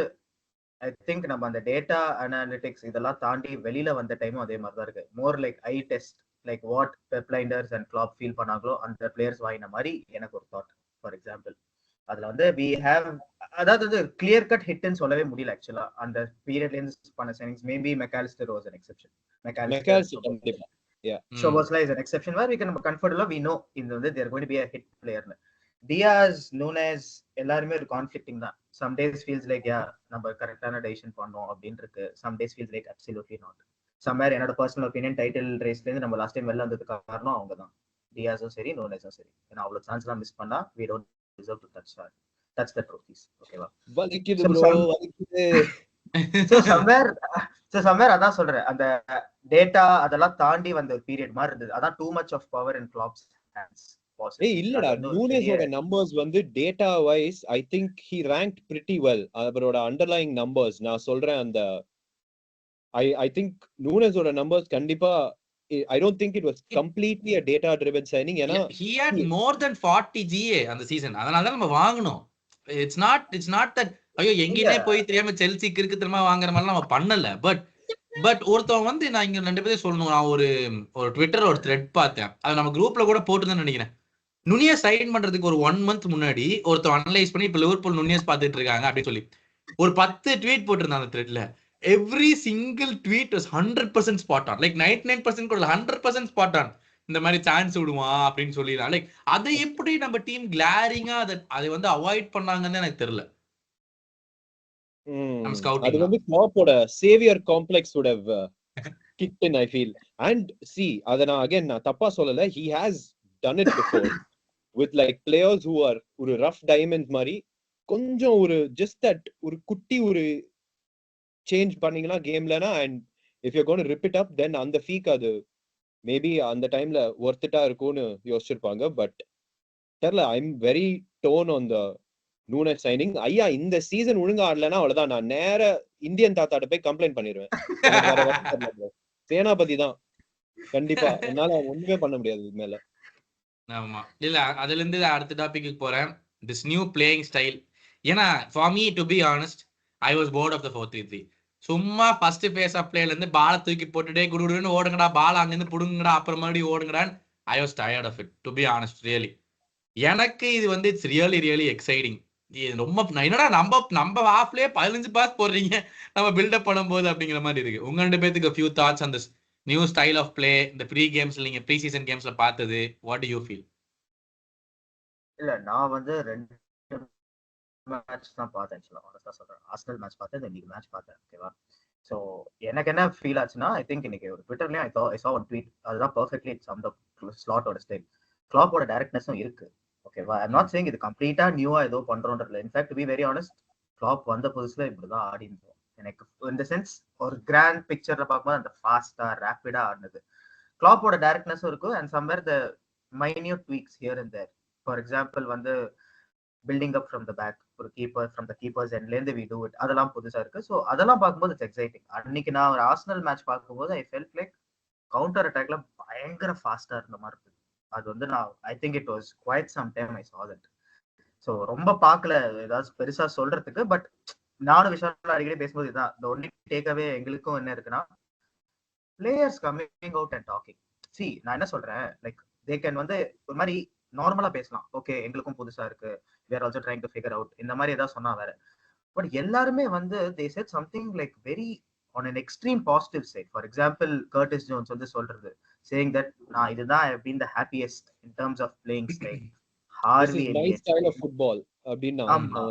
ஐ திங்க் நம்ம அந்த டேட்டா அனாலிட்டிக்ஸ் இதெல்லாம் தாண்டி வெளியில வந்த டைமும் அதே மாதிரி தான் இருக்கு. More like I test, like what Pep Lijnders and Klopp feel பண்ணாங்களோ அந்த பிளேயர்ஸ் வாங்கின மாதிரி எனக்கு ஒரு தாட். ஃபார் எக்ஸாம்பிள் அதுல வந்து வி ஹேவ், அதாவது கிளியர் கட் ஹிட்னு சொல்லவே முடியல ஆக்சுவலா அந்த பீரியட்ல இருந்து பண்ண signings. Maybe Mac Allister was an exception. Mac Allister Szoboszlai is an exception where we can comfortably we know in the they are going to be a hit player. Diaz, Nunes எல்லாருமே ஒரு கான்ஃப்ளிக்டிங் தான். some days feels like நம்ம கரெக்டான டெசிஷன் பண்ணோம் அப்படின்னு இருக்கு. some days feels like absolutely not. somewhere என்னோட பர்சனல் ஒபினியன் டைட்டில் ரேஸ்ல இருந்து நம்ம லாஸ்ட் டைம் வெளில வந்ததுக்கு காரணம் அவங்க தான். டியாஸும் சரி நூனஸும் சரி. ஏன்னா அவ்வளவு சான்ஸ் எல்லாம் மிஸ் பண்ணா we don't deserve to touch the trophies. ஓகேவா? வலிக்குது ப்ரோ வலிக்குது. so somewhere அதான் சொல்றேன், அந்த டேட்டா அதெல்லாம் தாண்டி வந்த ஒரு பீரியட் மாதிரி இருந்தது. அதான் too much of power in Klopp's hands. இல்லடா நூனேஸோட நம்பர்ஸ் வந்து data wise I think he ranked pretty well. அவரோட அண்டர்லைங் நம்பர்ஸ் நான் சொல்றேன். அந்த ஐ திங்க் நூனேஸோட நம்பர்ஸ் கண்டிப்பா I don't think it was completely a data driven signing. ஏன்னா he had more than 40 GA அந்த சீசன். அதனால தான் நம்ம வாங்கணும். it's not that ஐயோ எங்கேயே போய் தெரியாம செல்சி கிறுக்குத்தனமா வாங்குற மாதிரி நம்ம பண்ணல. பட் ஒருத்தவன் வந்து நான் இங்க 2 பேரும் சொல்லணும். நான் ஒரு ட்விட்டர் ஒரு த்ரெட் பார்த்தேன். அது நம்ம குரூப்ல கூட போட்டுதான் நினைக்கிறேன். நுனியஸ் சைன் பண்றதுக்கு ஒரு 1 month முன்னாடி ஒருத்தர் அனலைஸ் பண்ணி இப்ப லிவர்பூல் நுனியஸ் பார்த்துட்டு இருக்காங்க அப்படின்னு சொல்லி ஒரு 10 ட்வீட் போட்டிருந்தான் அந்த த்ரெட்ல. Every single tweet was 100% spot on. Like 99% கூட 100% ஸ்பாட் ஆன். இந்த மாதிரி சான்ஸ் விடுவான் அப்படின்னு சொல்லிடலாம். லைக் அதை எப்படி நம்ம டீம் கிளாரிங்கா அதை வந்து அவாய்ட் பண்ணாங்கன்னு எனக்கு தெரியல. அது வந்து கிளாப்போட saviour complex would have kicked in I feel. and see அத நான் again நான் தப்பா சொல்லல. he has done it before with like players who are ஒரு rough diamonds மாதிரி கொஞ்சம் ஒரு just that ஒரு குட்டி ஒரு சேஞ்ச் பண்ணீங்கன்னா கேம்லனா and if you're going to rip it up then அந்த ஃபீக் அது மேபி அந்த டைம்ல ஒர்த் இட்டா இருக்கும்னு யோசிச்சிருப்பாங்க. பட் தெரியல. I am very torn on the Nunez signing. ஐயா இந்த சீசன் ஒழுங்கா ஆடலன்னா அவ்வளவுதான், நான் நேர இந்தியன் தாத்தாட்ட போய் கம்ப்ளைண்ட் பண்ணிடுவேன். சேனாபதி தான் கண்டிப்பா. என்னால ஒண்ணுமே பண்ண முடியாது இது மேல. ஆமா இல்ல அதுல இருந்து அடுத்த டாபிக்கு போறேன். This new playing style. ஏன்னா for me to be honest I was bored of the 4-3-3. சும்மா ஃபர்ஸ்ட் ஃபேஸ் ஆஃப் பிளேல இருந்து பாலை தூக்கி போட்டுட்டே குடுன்னு ஓடுங்கடா, பால் அங்கிருந்து புடுங்கடா, அப்புறம் மறுபடியும் ஓடுங்கடான்னு I was tired of it to be honest. Really எனக்கு இது வந்து இட்ஸ் ரியலி எக்ஸைட்டிங். ரொம்ப என்னடா நம்ம ஹாஃப்லயே 15 பாஸ் போடுறீங்க நம்ம பில்டப் பண்ணும்போது அப்படிங்கிற மாதிரி இருக்கு. உங்க 2 பேத்துக்கு few thoughts on this new style of play இந்த ப்ரீ கேம்ஸ்ல நீங்க ப்ரீ சீசன் கேம்ஸ்ல பார்த்தது. What do you feel? இல்ல நான் வந்து 2 மேட்ச் தான் பார்த்தேன். ஆக்சுவலா ஆனஸ்டா சொல்றேன். ஆர்சனல் மேட்ச் பார்த்தேன், இந்த லீக் மேட்ச் பார்த்தேன். ஓகேவா? ஸோ எனக்கு என்ன ஃபீல் ஆச்சுன்னா, ஐ திங்க் இன்னைக்கு ஒரு ட்விட்டர்லயும் ஐ சா ஒன் ட்வீட். அதுதான் பெர்ஃபெக்ட்லி சம் த ஸ்லாட்டோட ஸ்டைல். கிளாப்போட டைரக்ட்னஸும் இருக்கு. ஓகேவா? ஐம் நாட் சேயிங் இது கம்ப்ளீட்டா நியூவா ஏதோ பண்றோன்றதுல. In fact to be very honest, Klopp வந்த புதுசுல இப்படிதான் ஆடி இருந்தோம். எனக்கு இந்த சென்ஸ் ஒரு கிராண்ட் பிக்சர்ல பார்க்கும்போது அந்த ஃபாஸ்டா ரேப்பிடா ஆடினது. கிளாப்போட டைரக்ட்னஸும் இருக்கும் and somewhere the minute tweaks here and there. For example வந்து building up from the back, ஒரு கீப்பர் ஃப்ரம் த கீப்பர்ஸ் எண்ட்லேருந்து வி டூ இட், அதெல்லாம் புதுசா இருக்கு. ஸோ அதெல்லாம் பார்க்கும்போது இட்ஸ் எக்ஸைட்டிங். அன்னைக்கு நான் ஒரு ஆர்சனல் மேட்ச் பார்க்கும்போது ஐ ஃபெல்ட் லைக் கவுண்டர் அட்டாக்ல பயங்கர ஃபாஸ்டா இருந்த மாதிரி இருக்கு. அது வந்து நான் I think it was quite some time I saw that. So ரொம்ப பார்க்கல ஏதாவது பெருசா சொல்றதுக்கு. பட் நானும் விஷயம் அடிக்கடி பேசும்போது இதுதான் இந்த ஒன்லி டேக்அவே எங்களுக்கும் என்ன இருக்குன்னா, players coming out and talking. C நான் என்ன சொல்றேன், லைக் தே கேன் வந்து ஒரு மாதிரி நார்மலா பேசலாம். ஓகே எங்களுக்கும் புதுசா இருக்கு, we are also trying to figure out, இந்த மாதிரி ஏதாவது சொன்னா வேற. பட் எல்லாருமே வந்து they said something like very on an extreme positive side. For example, Curtis Jones வந்து சொல்றது saying that நான் இதுதான் I've been the happiest in terms of playing style. This Harvey is my Elliott. style of football அப்படின்னா ஆமா,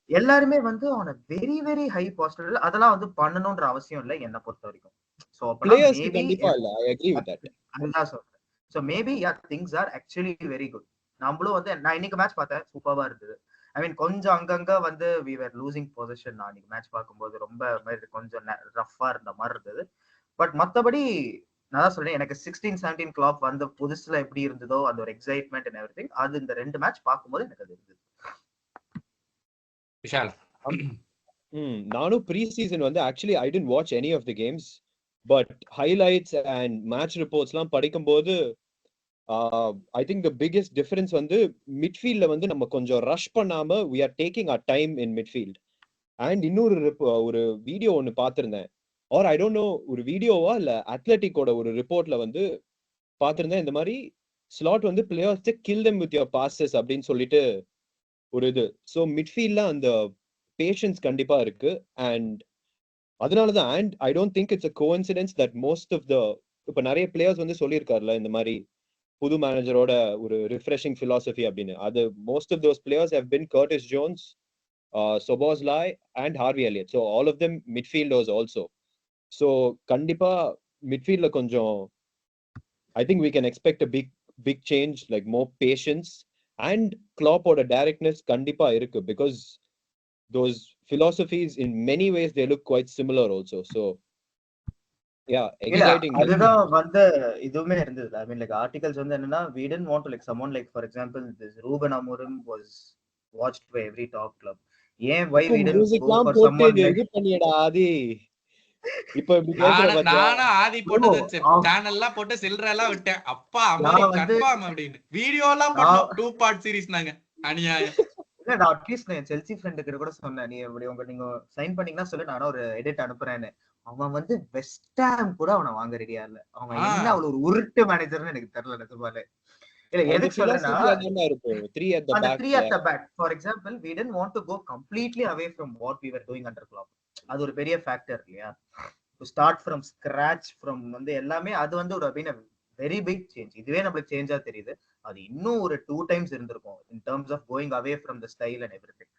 எல்லாருமே வந்து on a very very high positive. அதெல்லாம் வந்து பண்ணணும்ன்ற அவசியம் இல்லை என்ன பொறுத்த வரைக்கும். சோ அப்பனா பிளேயர்ஸ்க்கு மேபி கண்டிப்பா இல்ல. I agree with that. அதுதான் சொல்றேன். So maybe yeah things are actually very good. நம்மளும் வந்து நான் இன்னைக்கு மேட்ச் பார்த்தேன், சூப்பரா இருந்தது. ஐ மீன் கொஞ்சம் அங்கங்க வந்து வி வேர் லூசிங் பொசிஷன். நான் இன்னைக்கு மேட்ச் பார்க்கும்போது ரொம்ப கொஞ்சம் ரஃபா இருந்த மாதிரி இருந்தது. பட் மத்தபடி நான் தான் சொல்றேன், எனக்கு 16-17 கிளாப் வந்த புதுசுல எப்படி இருந்ததோ அந்த ஒரு எக்ஸைட்மெண்ட் அண்ட் எவ்ரிதிங், அது இந்த ரெண்டு மேட்ச் பார்க்கும்போது எனக்கு அது இருந்தது. விஷால், நானும் ப்ரீ சீசன் வந்து actually I didn't watch any of the games, but highlights and match ரிப்போர்ட்ஸ்லாம் படிக்கும்போது I think the biggest difference வந்து மிட்ஃபீல்ட்ல வந்து நம்ம கொஞ்சம் ரஷ் பண்ணாம we are taking our time in midfield. And இன்னொரு ஒரு வீடியோ ஒன்னு பார்த்திருந்தேன், ஆர் ஐ டோன்ட் நோ ஒரு வீடியோவா இல்ல அத்லெட்டிக்கோட ஒரு ரிப்போர்ட்ல வந்து பார்த்திருந்தேன். இந்த மாதிரி ஸ்லாட் வந்து players kill them with your passes அப்படின்னு சொல்லிட்டு ஒரு இது. ஸோ மிட்ஃபீல்ட்ல அந்த பேஷன்ஸ் கண்டிப்பா இருக்கு. அண்ட் அதனாலதான் and I don't think it's a coincidence that most of the இப்ப நிறைய பிளேயர்ஸ் வந்து சொல்லியிருக்காருல இந்த மாதிரி புது மேனேஜரோட ஒரு ரிஃப்ரெஷிங் philosophy அப்படின்னு. அது most of those players have been Curtis Jones, Szoboszlai and Harvey Elliott. So all of them midfielders also. So கண்டிப்பா midfieldல கொஞ்சம் I think we can expect a big change, like more patience, and Klopp oda directness கண்டிப்பா இருக்கு because those philosophies in many ways they look quite similar also. So yeah, exciting. அதுதான் வந்து இதுவுமே இருந்தது. ஐ மீன் லைக் ஆர்டிகல்ஸ் வந்து என்னன்னா, we didn't want to like someone like for example this Ruben Amorim was watched by every top club. ஏன் why we didn't go for someone like இது பண்ணியடா ஆதி. இப்போ இப்படி கேக்குற பாத்தியா? நானும் ஆதி போட்டது சேனல்லாம் போட்டு சில்ற எல்லாம் விட்டேன். அப்பா அமோரி கன்ஃபார்ம் அப்படின்னு வீடியோ எல்லாம் பண்ணோம். 2 பார்ட் சீரிஸ் நாங்க அநியாயம். இல்ல நான் அட்லீஸ்ட் நான் செல்சி ஃப்ரெண்டுக்கு கூட சொன்னேன், நீ இப்படி நீங்க சைன் பண்ணீங்கன்னா சொல்லு, நானும் ஒரு எடிட் அனுப்புறேன்னு. அவன் வந்து வெஸ்ட் ஹாம் கூட அவனை வாங்க ரெடியா இல்ல. அவன் என்ன அவ்வளவு ஒரு உருட்டு மேனேஜர்னு எனக்கு தெரியல நிஜமாலே. இல்ல எதுக்கு சொல்றேன்னா, அந்த 3 at the back for example we didn't want to go completely away from what we were doing under Klopp. அது ஒரு பெரிய ஃபேக்டர் இல்லையா? to start from scratch from வந்து எல்லாமே அது வந்து ஒரு அப்படின வெரி பிக் சேஞ்ச். இதுவே நம்மளுக்கு சேஞ்சா தெரியுது. அது இன்னும் ஒரு 2 times இருந்திருக்கும் in terms of going away from the style and everything.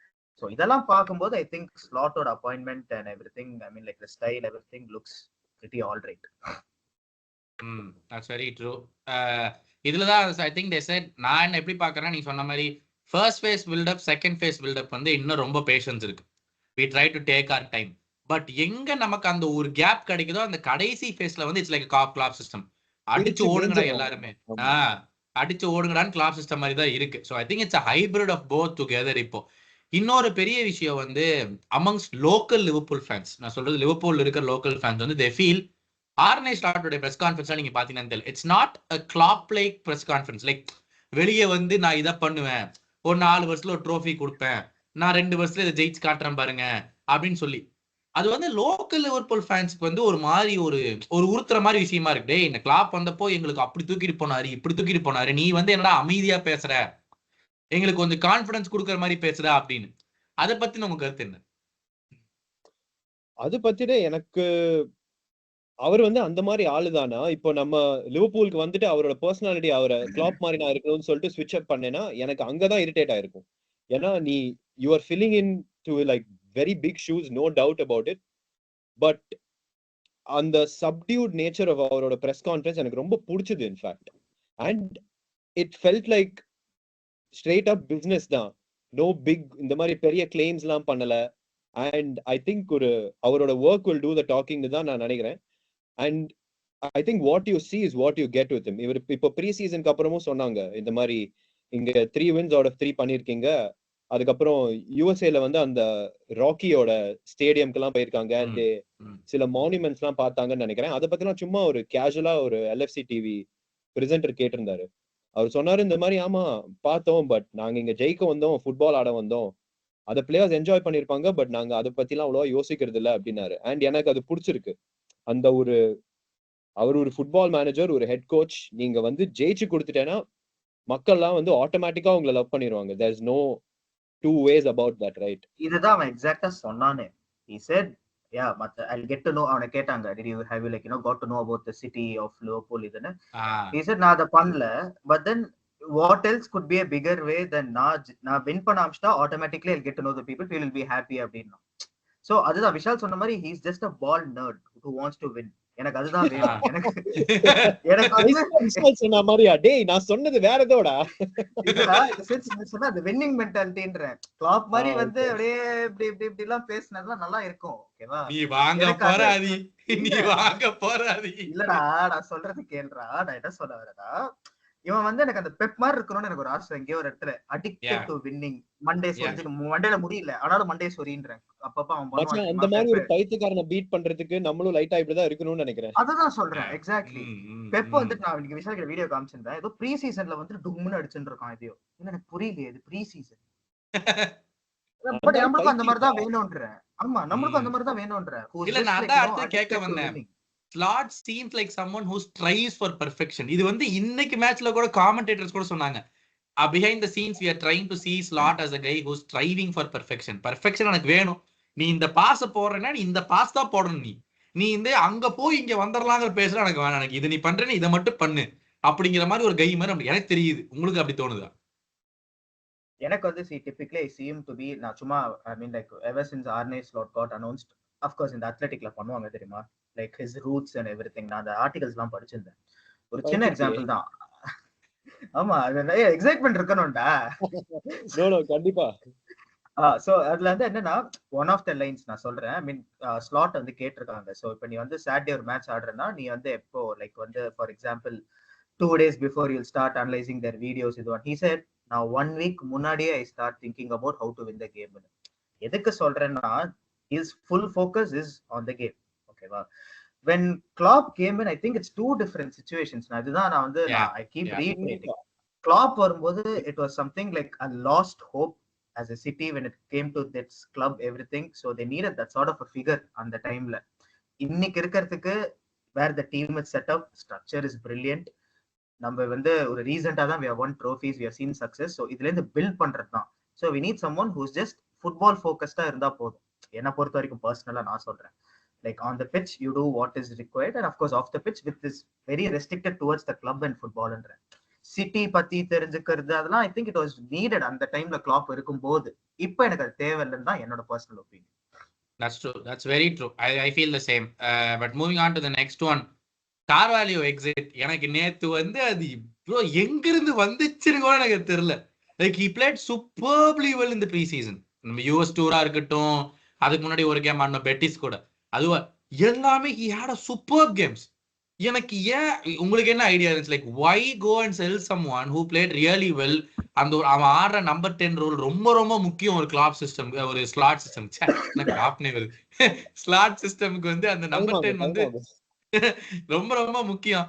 So இதெல்லாம் பார்க்கும்போது I think Slotோட appointment and everything, I mean like the style, everything looks pretty all right. That's very true. இதுலதான் I think they said, நான் என்ன எப்படி பார்க்கறேன்னா, நீ சொன்ன மாதிரி first phase buildup second phase buildup வந்து இன்னும் ரொம்ப பேஷன்ஸ் இருக்கு. we try to take our time. But எங்க நமக்கு அந்த ஒரு கேப் கிடைக்குதோ அந்த கடைசி ஃபேஸ்ல வந்து இட்ஸ் லைக் கிளாப் சிஸ்டம். அடிச்சு ஓடுங்கடா எல்லாருமே, அடிச்சு ஓடுங்கடான்னு கிளாப் சிஸ்டம் மாதிரி தான் இருக்கு. So I think it's a hybrid of both together. இப்போ இன்னொரு பெரிய விஷயம் வந்து அமங்ஸ்ட் லோக்கல் லிவர்பூல் ஃபேன்ஸ், நான் சொல்றது லிவர்பூல் இருக்கிற லோக்கல் ஃபேன்ஸ் வந்து தே ஃபீல் ஆர்னே ஸ்லாட்டோட பிரஸ் கான்ஃபரன்ஸ்லாம் நீங்க பாத்தீங்கன்னா தெரியல, it's not a Klopp like press conference. Like வெளியே வந்து நான் இதை பண்ணுவேன், ஒரு 4 வருஷத்துல ஒரு ட்ரோஃபி கொடுப்பேன், நான் 2 வருஷத்துல இதை ஜெயிச்சு காட்டுறேன் பாருங்க அப்படின்னு சொல்லி. அது வந்து லோக்கல் லிவர்பூல் ஃபேன்ஸ்க்கு வந்து ஒரு மாதிரி ஒரு உறுத்துற மாதிரி விஷயமா இருக்கு. டே இந்த கிளாப் வந்தப்போ எங்களுக்கு அப்படி தூக்கிட்டு போனாரு, இப்படி தூக்கிட்டு போனாரு, நீ வந்து என்னடா அமைதியா பேசுற, எங்களுக்கு கொஞ்சம் கான்பிடன்ஸ் கொடுக்குற மாதிரி பேசுற அப்படின்னு. அதை பத்தி நம்ம கருத்து என்ன? அது பத்தின எனக்கு அவர் வந்து அந்த மாதிரி ஆளுதானா? இப்போ நம்ம லிவர்பூலுக்கு வந்துட்டு அவரோட பர்சனாலிட்டி அவரை கிளாப் மாதிரி நான் இருக்கணும்னு சொல்லிட்டு ஸ்விட்ச் அப் பண்ணேன்னா எனக்கு அங்கதான் இரிட்டேட் ஆயிருக்கும். ஏன்னா நீ you are filling in to like very big shoes, no doubt about it. But அந்த சப்டியூட் நேச்சர் ஆஃப் அவரோட பிரஸ் கான்ஃபரன்ஸ் எனக்கு ரொம்ப பிடிச்சது in fact. And it felt like straight up business தான். நோ பிக் இந்த மாதிரி பெரிய கிளைம்ஸ் எல்லாம் பண்ணல. அண்ட் ஐ திங்க் அவரோட work will do the talking தான் நான் நினைக்கிறேன். And I think what you see is what you get with him. இவர் இப்போ ப்ரீ சீசனுக்கு அப்புறமும் சொன்னாங்க இந்த மாதிரி இங்க 3 wins out of 3 பண்ணிருக்கீங்க. அதுக்கப்புறம் யூஎஸ்ஏல வந்து அந்த ராக்கியோட ஸ்டேடியம்க்கு எல்லாம் போயிருக்காங்க. அண்ட் சில மானுமெண்ட்ஸ் எல்லாம் பார்த்தாங்கன்னு நினைக்கிறேன். அதை பத்திலாம் சும்மா ஒரு கேஷுவலா ஒரு எல்எஃப்சி டிவி பிரசன்டர் கேட்டிருந்தாரு. அவர் சொன்னாரு இந்த மாதிரி ஆமா பார்த்தோம், பட் நாங்க இங்க ஜெயிக்க வந்தோம், ஃபுட்பால் ஆட வந்தோம், அதை பிளேயர்ஸ் என்ஜாய் பண்ணிருப்பாங்க, பட் நாங்க அதை பத்திலாம் அவ்வளவா யோசிக்கிறது இல்லை அப்படின்னாரு. அண்ட் எனக்கு அது பிடிச்சிருக்கு. அந்த அவர் ஒரு ஃபுட்பால் மேனேஜர், ஒரு ஹெட் கோச், நீங்க வந்து ஜெயிச்சு கொடுத்துட்டேன்னா மக்கள்லாம் வந்து ஆட்டோமேட்டிக்கா உங்களை லவ் பண்ணிடுவாங்க. There is no two ways about that, right? இதுதான் அவன் எக்ஸாக்ட்டா சொன்னானே. he said yeah but I'll get to know. அவனை கேட்டாங்க did you have you like got to know about the city of Liverpool இதுன்னு. he said நான் அதை பண்ணல, but then what else could be a bigger way than நான் win பண்ண ஆரம்பிச்சிட்டா automatically I'll get to know the people will be happy அப்படின்னா. so அதுதான் விஷால் சொன்ன மாதிரி he is just a ball nerd who wants to win. எனக்கு அதுதான் வேணும். எனக்கு சொன்ன மாதிரியா டேய் நான் சொன்னது வேற ஏதோடா. சொன்னா அந்த வின்னிங் மென்டாலிட்டின்ற கிளாப் மாதிரி வந்து அப்படியே இப்படி இப்படி இப்படி எல்லாம் பேசினதுலாம் நல்லா இருக்கும். ஓகேவா, நீ வாங்க போறாதி, நீ வாங்க போறாதி. இல்லடா நான் சொல்றது கேளுடா. நான் என்ன சொல்ல வரேன்னா, இவன் வந்து எனக்கு அந்த பெப் மாதிரி இருக்கணும்னு எனக்கு ஒரு ஆசை. எங்கேயோ ஒரு இடத்துல அடிக்டட் டு வின்னிங். மண்டேஸ் வந்து மண்டேல முடியல, ஆனாலும் மண்டேஸ் ஒரின்றேன். அப்பப்ப அவன் பண்ணுவான். அந்த மாதிரி ஒரு பைத்தியக்காரனை பீட் பண்றதுக்கு நம்மளும் லைட்டா இப்படிதான் இருக்கணும்னு நினைக்கிறேன். அததான் சொல்றேன். எக்ஸாக்ட்லி. பெப் வந்து நான் இன்னைக்கு விஷால் வீடியோ காமிச்சிருந்தேன். ஏதோ ப்ரீ சீசன்ல வந்து டும்னு அடிச்சுட்டு இருக்கான். எதையோ இல்ல எனக்கு புரியலையே, இது ப்ரீ சீசன். பட் நம்மளுக்கு அந்த மாதிரி தான் வேணும்ன்றேன். ஆமா நம்மளுக்கு அந்த மாதிரி தான் வேணும்ன்றேன். இல்ல நான் அதான் அடுத்து கேட்க வந்தேன். Slot seems like someone who strives for perfection. இது வந்து இன்னைக்கு மேட்ச்ல கூட காமெண்டேட்டர்ஸ் கூட சொன்னாங்க, behind the scenes we are trying to see Slot as a guy who's striving for perfection. Perfection எனக்கு வேணும். நீ இந்த பாஸ் போடுறேன்னா நீ இந்த பாஸ் தான் போடணும். நீ இந்த அங்க போய் இங்க வந்துடலாங்கிற பேசுற எனக்கு வேணாம். எனக்கு இது நீ பண்றேன்னு இதை மட்டும் பண்ணு அப்படிங்கிற மாதிரி ஒரு கை மாதிரி எனக்கு தெரியுது. உங்களுக்கு அப்படி தோணுதா? எனக்கு வந்து typically I see him to be, நான் சும்மா I mean like ever since Arne Slot got announced, of course இந்த அத்லெட்டிக்ல பண்ணுவாங்க தெரியுமா, like his roots and everything. நான் அந்த ஆர்டிகல்ஸ் எல்லாம் படிச்சிருந்தேன். ஒரு சின்ன எக்ஸாம்பிள் தான். ஆமா அது நிறைய எக்ஸைட்மென்ட் இருக்கணும்டா. கண்டிப்பா. சோ அதுல வந்து என்னன்னா ஒன் ஆஃப் த லைன்ஸ் நான் சொல்றேன். ஐ மீன் ஸ்லாட் வந்து கேட்டிருக்காங்க. சோ இப்போ நீ வந்து சாட்டர்டே ஒரு மேட்ச் ஆடுறேன்னா நீ வந்து எப்போ லைக் வந்து for example 2 days before you'll start analyzing their videos. இது one he said now 1 week முன்னாடியே I start thinking about how to win the game. எதுக்கு சொல்றேன்னா his full focus is on the game. ஓகேவா, when Klopp came in I think it's two different situations. அதுதான் நான் வந்து I keep reiterating. Klopp வரும்போது it was something like a lost hope as a city when it came to this club everything. So they needed that sort of a figure on the timeல. இன்னைக்கு இருக்கிறதுக்கு where the team is set up, structure is brilliant. நம்ம வந்து ஒரு ரீசெண்டா தான் we have won trophies, we have seen success. So இதுல இருந்து பில்ட் பண்றது தான். So we need someone who's just football focused இருந்தா போதும். என்ன பொறுத்த வரைக்கும் பர்சனலா நான் சொல்றேன், like on the pitch you do what is required, and of course off the pitch with this very restricted towards the club and football ன்ற சிட்டி பத்தி தெரிஞ்சுக்கிறது அதெல்லாம் I think it was needed அந்த டைம்ல Klopp இருக்கும்போது. இப்போ எனக்கு அது தேவையில்லைன்னு தான் என்னோட personal opinion. That's true. That's very true. I feel the same. But moving on to the next one, Carvalho exit. எனக்கு நேத்து வந்து அது ப்ரோ எங்க இருந்து வந்துச்சுன்னு எனக்கு தெரியல. Like he played superbly well in the pre-season. நம்ம US டூரா இருக்கட்டும், அதுக்கு முன்னாடி ஒரு கேம் ஆடின பெட்டிஸ் கூட, அதுவா எல்லாமே he had a superb games. எனக்கு ஏன் உங்களுக்கு என்ன ஐடியா இருந்துச்சு, like why go and sell someone who played really well? அந்த அவன் ஆடுற நம்பர் 10 ரோல் ரொம்ப ரொம்ப முக்கியம் ஒரு கிளாப் சிஸ்டம், ஒரு ஸ்லாட் சிஸ்டம். கிளாப்னே வருது, ஸ்லாட் சிஸ்டம்க்கு வந்து அந்த நம்பர் 10 வந்து ரொம்ப ரொம்ப முக்கியம்.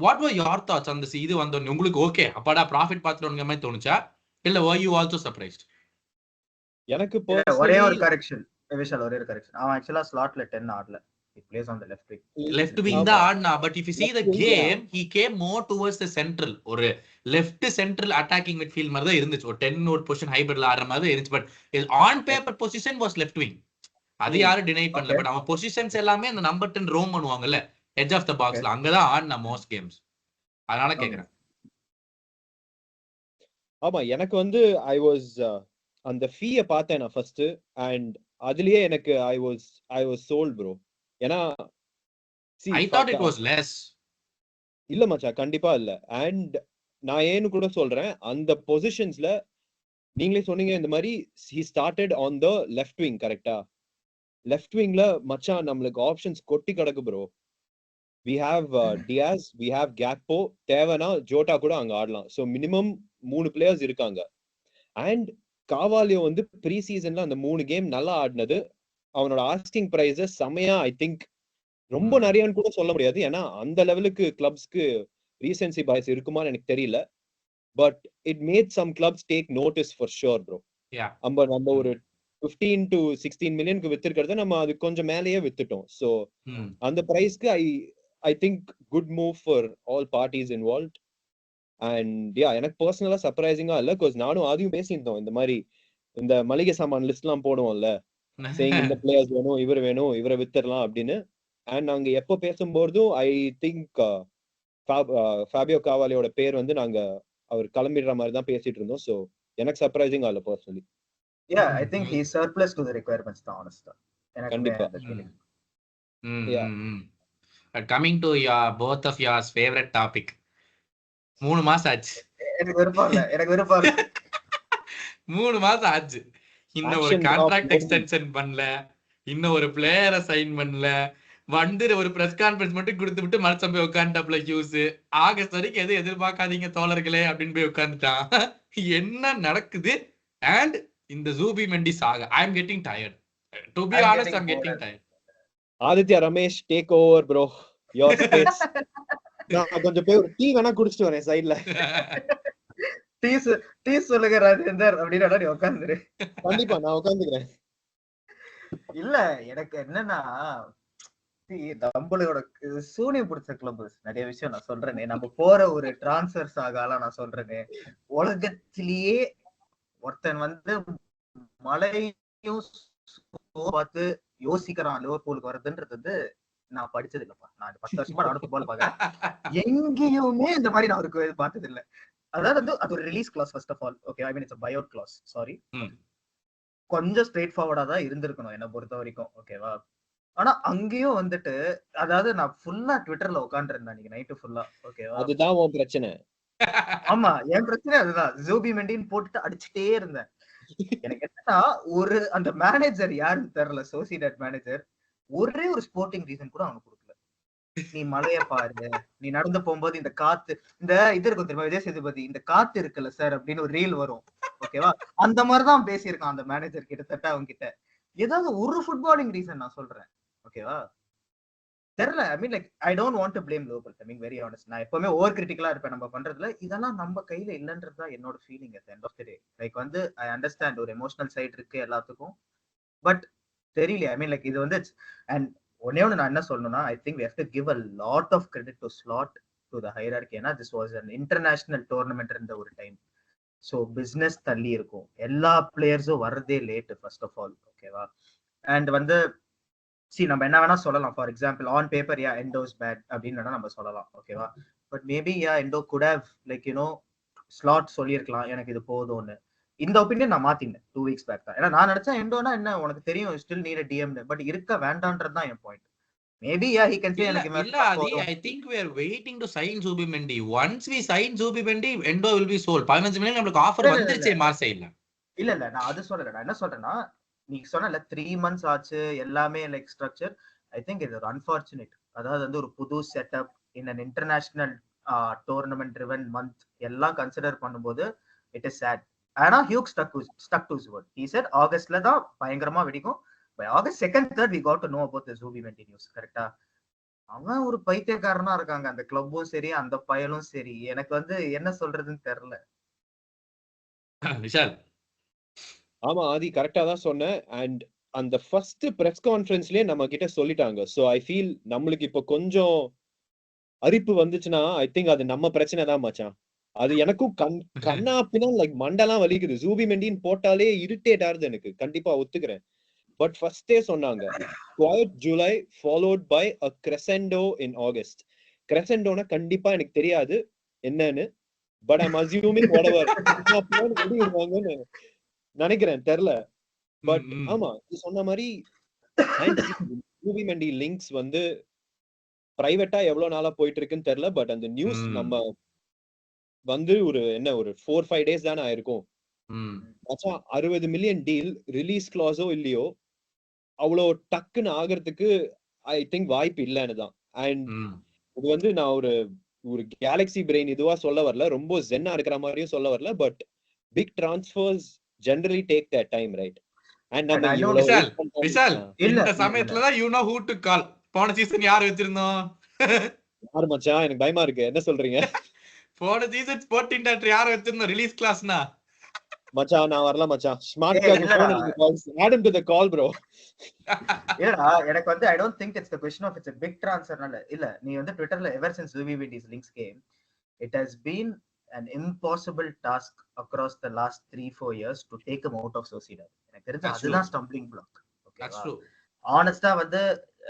வாட் வர் யுவர் தாட்ஸ் அந்த இது வந்தோடனே? உங்களுக்கு ஓகே அப்பாடா ப்ராஃபிட் பார்த்துட்டோங்கிற மாதிரி தோணுச்சா, இல்ல were you also surprised? எனக்கு ஒரே ஒரு கரெக்ஷன் விஷால், ஒரே ஒரு கரெக்ஷன். அவன் ஆக்சுவலா ஸ்லாட்ல 10 ஆடல. He plays on the left wing. Left wing da aadna, but if you see the game, he came more towards the central or left central attacking midfield மாதிரி தான் இருந்துச்சு. ஒரு 10 நோட் பொசிஷன் ஹைபிரிட்ல ஆடுற மாதிரி இருந்துச்சு. But his on paper position was left wing. அது யாரும் டினை பண்ணல. பட் அவன் பொசிஷன்ஸ் எல்லாமே அந்த நம்பர் 10 ரோம் பண்ணுவாங்கல்ல எட்ஜ் ஆஃப் த பாக்ஸ்ல, அங்கதான் ஆடின மோஸ்ட் கேம்ஸ். அதனால கேக்குறேன். ஆமா எனக்கு வந்து I was அந்த ஃபீயை பார்த்தேன் நான் ஃபர்ஸ்ட், அண்ட் அதுலயே எனக்கு I was sold bro. ஏன்னா See, I thought it was less. இல்ல மச்சான், கண்டிப்பா இல்ல. அண்ட் நான் ஏன்னு கூட சொல்றேன், அந்த பொசிஷன்ஸ்ல நீங்களே சொன்னீங்க இந்த மாதிரி he started on the left wing, கரெக்டா? லெஃப்ட் விங்ல மச்சான் நம்மளுக்கு ஆப்ஷன்ஸ் கொட்டி கிடக்கு bro. we have Diaz, we have Gakpo, தேவனா ஜோட்டா கூட அங்க ஆடலாம். ஸோ மினிமம் 3 பிளேயர்ஸ் இருக்காங்க. அண்ட் காவாலியோ வந்து ப்ரீ சீசன்ல அந்த 3 கேம் நல்லா ஆடினது. அவனோட ஆஸ்கிங் பிரைஸ் செமையா, ஐ திங்க் ரொம்ப நிறையன்னு கூட சொல்ல முடியாது, ஏன்னா அந்த லெவலுக்கு கிளப்ஸ்க்கு ரீசென்சி பாய்ஸ் இருக்குமான்னு எனக்கு தெரியல. But it made some clubs take notice for sure bro. நம்ம ஒரு 15 to 16 மில்லியனுக்கு வித்திருக்கிறத நம்ம அது கொஞ்சம் மேலேயே வித்துட்டோம். ஸோ அந்த பிரைஸ்க்கு I think good move for all parties involved. And yeah, எனக்கு பர்சனலா சர்ப்ரைசிங்கா இல்ல, பிகாஸ் நானும் ஆதியும் பேசியிருந்தோம் இந்த மாதிரி இந்த மளிகை சாமான் லிஸ்ட் எல்லாம் போடுவோம்ல, சேயிங் இந்த பிளேயர்ஸ் வேணும், இவரை வித்துடலாம் அப்படின்னு. அண்ட் நாங்க எப்போ பேசும்போதும் ஐ திங்க் ஃபேபியோ காவாலியோட பேர் வந்து நாங்க அவர் கிளம்பிடுற மாதிரி தான் பேசிட்டு இருந்தோம். ஸோ எனக்கு சர்ப்ரைசிங்கா இல்ல personally. Yeah, I think he's surplus to the requirements தான் honestly. கண்டிப்பா. Coming to your both of your favorite topic, 3 மாசம் ஆச்சு. எனக்கு விருப்பம் இல்ல 3 மாசம் ஆச்சு, இன்னும் ஒரு கான்ட்ராக்ட் எக்ஸ்டென்ஷன் பண்ணல, இன்னும் ஒரு பிளேயரை சைன் பண்ணல, வந்து ஒரு பிரஸ் கான்ஃபரன்ஸ் மட்டும் கொடுத்து விட்டு மனசம் போய் உட்காந்துட்டாப்ல ஹியூஸ். ஆகஸ்ட் வரைக்கும் எதுவும் எதிர்பார்க்காதீங்க தோழர்களே அப்படின்னு போய் உட்காந்துட்டான். என்ன நடக்குது? அண்ட் இந்த Zubimendi saga, I am getting tired. To be honest, I am getting tired. Aditya, Ramesh, take over bro, your space. நான் கொஞ்சம் போய் ஒரு டீ வேணா குடிச்சிட்டு வரேன் சைடுல. டீ சொல்லுங்க ராஜேந்தர் அப்படின்னு நீ உட்காந்துரு. கண்டிப்பா நான் உட்காந்துக்கிறேன். இல்ல எனக்கு என்னன்னா, நம்மளோட சூனியம் பிடிச்ச கிளப் நிறைய விஷயம் நான் சொல்றேனே, நம்ம போற ஒரு டிரான்ஸ்ஃபர்ஸ் ஆகால நான் சொல்றேனே, உலகத்திலேயே ஒருத்தன் வந்து மழையும் பார்த்து யோசிக்கிறான் லிவர்பூலுக்கு வருதுன்றது வந்து நான் படிச்சது இல்லப்பா. நான் 10 வருஷமா நானும் ஃபுட்பால் பாக்குறேன், எங்கேயுமே இந்த மாதிரி நான் அவருக்கு பார்த்தது இல்ல. அதாவது வந்து அது ஒரு release clause first of all. Okay, I mean it's a buyout clause. Sorry, கொஞ்சம் ஸ்ட்ரெயிட் ஃபார்வர்டா தான் இருந்திருக்கணும் என்ன பொறுத்த வரைக்கும். ஓகேவா? ஆனா அங்கேயும் வந்துட்டு, அதாவது நான் ஃபுல்லா ட்விட்டர்ல உட்காந்துருந்தேன் அன்னைக்கு நைட்டு ஃபுல்லா. ஓகேவா? அதுதான் உன் பிரச்சனை. ஆமா, என் பிரச்சனை அதுதான். ஜூபி மெண்டின்னு போட்டுட்டு அடிச்சுட்டே இருந்தேன். எனக்கு என்னன்னா, ஒரு அந்த மேனேஜர் யாருன்னு தெரியல, சோசியேட் மேனேஜர், ஒரே ஒரு ஸ்போர்ட்டிங் ரீசன் கூட அவனுக்கு கொடுக்கல. நீ மழைய பாரு, நீ நடந்து போகும்போது இந்த காத்து, இந்த இது இருக்கும் தெரியுமா விஜய் சேதுபதி, இந்த காத்து இருக்குல்ல சார் அப்படின்னு ஒரு ரீல் வரும். ஓகேவா? அந்த மாதிரிதான் பேசியிருக்கான் அந்த மேனேஜர் கிட்டத்தட்ட அவங்க கிட்ட. ஏதாவது ஒரு ஃபுட்பாலிங் ரீசன் நான் சொல்றேன். ஓகேவா? தெரியல. I mean like I don't want to blame local. I mean very honest, நான் எப்பவுமே ஓவர் கிரிட்டிக்கலா இருப்பேன் நம்ம பண்றதுல. இதெல்லாம் நம்ம கையில இல்லன்றது தான் என்னோட feeling at end of the day. Like வந்து ஐ அண்டர்ஸ்டாண்ட் ஒரு எமோஷனல் சைடு இருக்கு எல்லாத்துக்கும், பட் தெரியல. ஐ மீன் லைக் இது வந்து அண்ட் ஒன்னே ஒன்று நான் என்ன சொல்லணும்னா, I think we have to give a lot of credit to Slot, to the hierarchy. ஏன்னா this was an international tournament இருந்த ஒரு டைம். ஸோ பிஸ்னஸ் தள்ளி இருக்கும், எல்லா பிளேயர்ஸும் வர்றதே லேட்டு ஃபர்ஸ்ட் ஆஃப் ஆல். ஓகேவா? அண்ட் வந்து நம்ம என்ன வேணா சொல்லலாம். For example on paper Endo's bad அப்படின்னு வேணா நம்ம சொல்லலாம். ஓகேவா? But maybe Endo could have like Slot சொல்லியிருக்கலாம் எனக்கு இது போதும்னு. இந்த ஒப்பீனியன் நான் மாத்தினேன் 2 weeks பேக் தான். ஏன்னா நான் நினைச்சேன் எண்டோனா என்ன உனக்கு தெரியும் ஸ்டில் நீட் டிஎம், பட் இருக்க வேண்டான்றது தான் என் point. Maybe he can say எனக்கு இல்ல Aadhi, I think we are waiting to sign Zubimendi. Once we sign Zubimendi, Endo will be sold. 15 million நமக்கு ஆஃபர் வந்துருச்சே மார்சேல்ல. இல்ல நான் அது சொல்லல. நான் என்ன சொல்றேன்னா, நீ சொன்னல 3 months ஆச்சு எல்லாமே லைக் ஸ்ட்ரக்சர். ஐ திங்க் இது ஒரு அன்பார்ச்சுனேட். அதாவது வந்து ஒரு புது setup in an international tournament driven month எல்லாம் கன்சிடர் பண்ணும்போது இட் இஸ் சேட். ஆனா Hugh stuck to his word. He said ஆகஸ்ட்ல தான் பயங்கரமா வெடிக்கும். By August 2nd 3rd we got to know about the Zubimendi news. கரெக்டா? அவன் ஒரு பைத்தியக்காரனா இருக்காங்க அந்த கிளப்பும் சரி அந்த பயலும் சரி. எனக்கு வந்து என்ன சொல்றதுன்னு தெரியல. விஷால், ஆமா ஆதி, கரெக்டா தான் சொன்னேன். அண்ட் அந்த ஃபர்ஸ்ட் பிரஸ் கான்ஃபரன்ஸ்லயே நம்ம கிட்ட சொல்லிட்டாங்க. ஸோ ஐ ஃபீல் நம்மளுக்கு இப்போ கொஞ்சம் அரிப்பு வந்துச்சுன்னா ஐ திங்க் அது நம்ம பிரச்சனை தான் மச்சான். அது எனக்கும் கண்ணா பின்னா லைக் மண்டெல்லாம் வலிக்குது. ஜூபிமெண்டின்னு போட்டாலே இரிட்டேட் ஆகுது எனக்கு, கண்டிப்பா ஒத்துக்கிறேன். பட் ஃபர்ஸ்டே சொன்னாங்க quiet July followed by a crescendo in August. கிரெசெண்டோனா கண்டிப்பா எனக்கு தெரியாது என்னன்னு, பட் ஐம் அஸ்யூமிங் whatever முடிவாங்கன்னு நினைக்கிறேன், தெரியல. பட் ஆமா, சொன்ன மாதிரி ஜூபிமெண்டி லிங்க்ஸ் வந்து பிரைவேட்டா எவ்வளவு நாளா போயிட்டு இருக்குன்னு தெரியல. பட் அந்த நியூஸ் நம்ம வந்து ஒரு 4-5 days தானே ஆயிருக்கும். மச்சான் 60 million டீல், ரிலீஸ் கிளாஸோ இல்லையோ அவ்வளோ டக்குன்னு ஆகிறதுக்கு ஐ திங்க் வாய்ப்பு இல்லைன்னு தான். அண்ட் இது வந்து நான் ஒரு கேலக்ஸி பிரெயின் இதுவா சொல்ல வரல, ரொம்ப ஜென்னா இருக்கிற மாதிரியும் சொல்ல வரல. But big transfers generally take their time, right? And நம்ம விஷால் இந்த சமயத்துல தான் you know who to call. போன சீசன் யார் வச்சிருந்தோம்? யார் மச்சான்? எனக்கு பயமா இருக்கு, என்ன சொல்றீங்க? போன சீசன் ஸ்போர்ட்டிங் டைரக்டர் யார் வச்சிருந்தோம் ரிலீஸ் கிளாஸ்னா? மச்சான் நான் வரல மச்சான். Smart add him to the call bro. ஏடா எனக்கு வந்து I don't think it's the question of it's a big transfer இல்ல. நீ வந்து ட்விட்டர்ல ever since Zubimendi links came, it has been an impossible task across the last 3-4 years to take him out of Sociedad. எனக்கு தெரிஞ்சு அதுதான் stumbling block. That's true. Honestly வந்து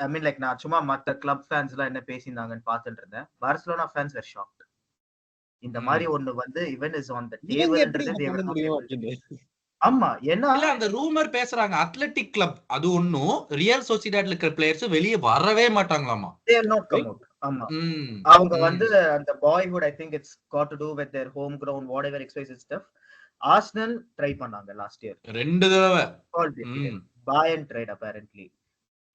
I mean like நான் சும்மா மத்த கிளப் ஃபேன்ஸ் எல்லாம் என்ன பேசினாங்கன்னு பார்த்துட்டு இருந்தேன். Barcelona fans were shocked. இந்த மாதிரி ஒன்னு வந்து even is on the table. ஆமா, ஏன்னா அந்த ரூமர் பேசுறாங்க அத்லெட்டிக் கிளப் அது ஒண்ணும் ரியல் சொசிடாட்ல இருக்கிற பிளேயர்ஸ் வெளியே வரவே மாட்டாங்களாமா. they are not come out. ஆமா, அவங்க வந்து அந்த boyhood I think it's got to do with their home ground whatever exercise stuff. Arsenal try பண்ணாங்க லாஸ்ட் இயர் 2 தடவை buy and trade apparently.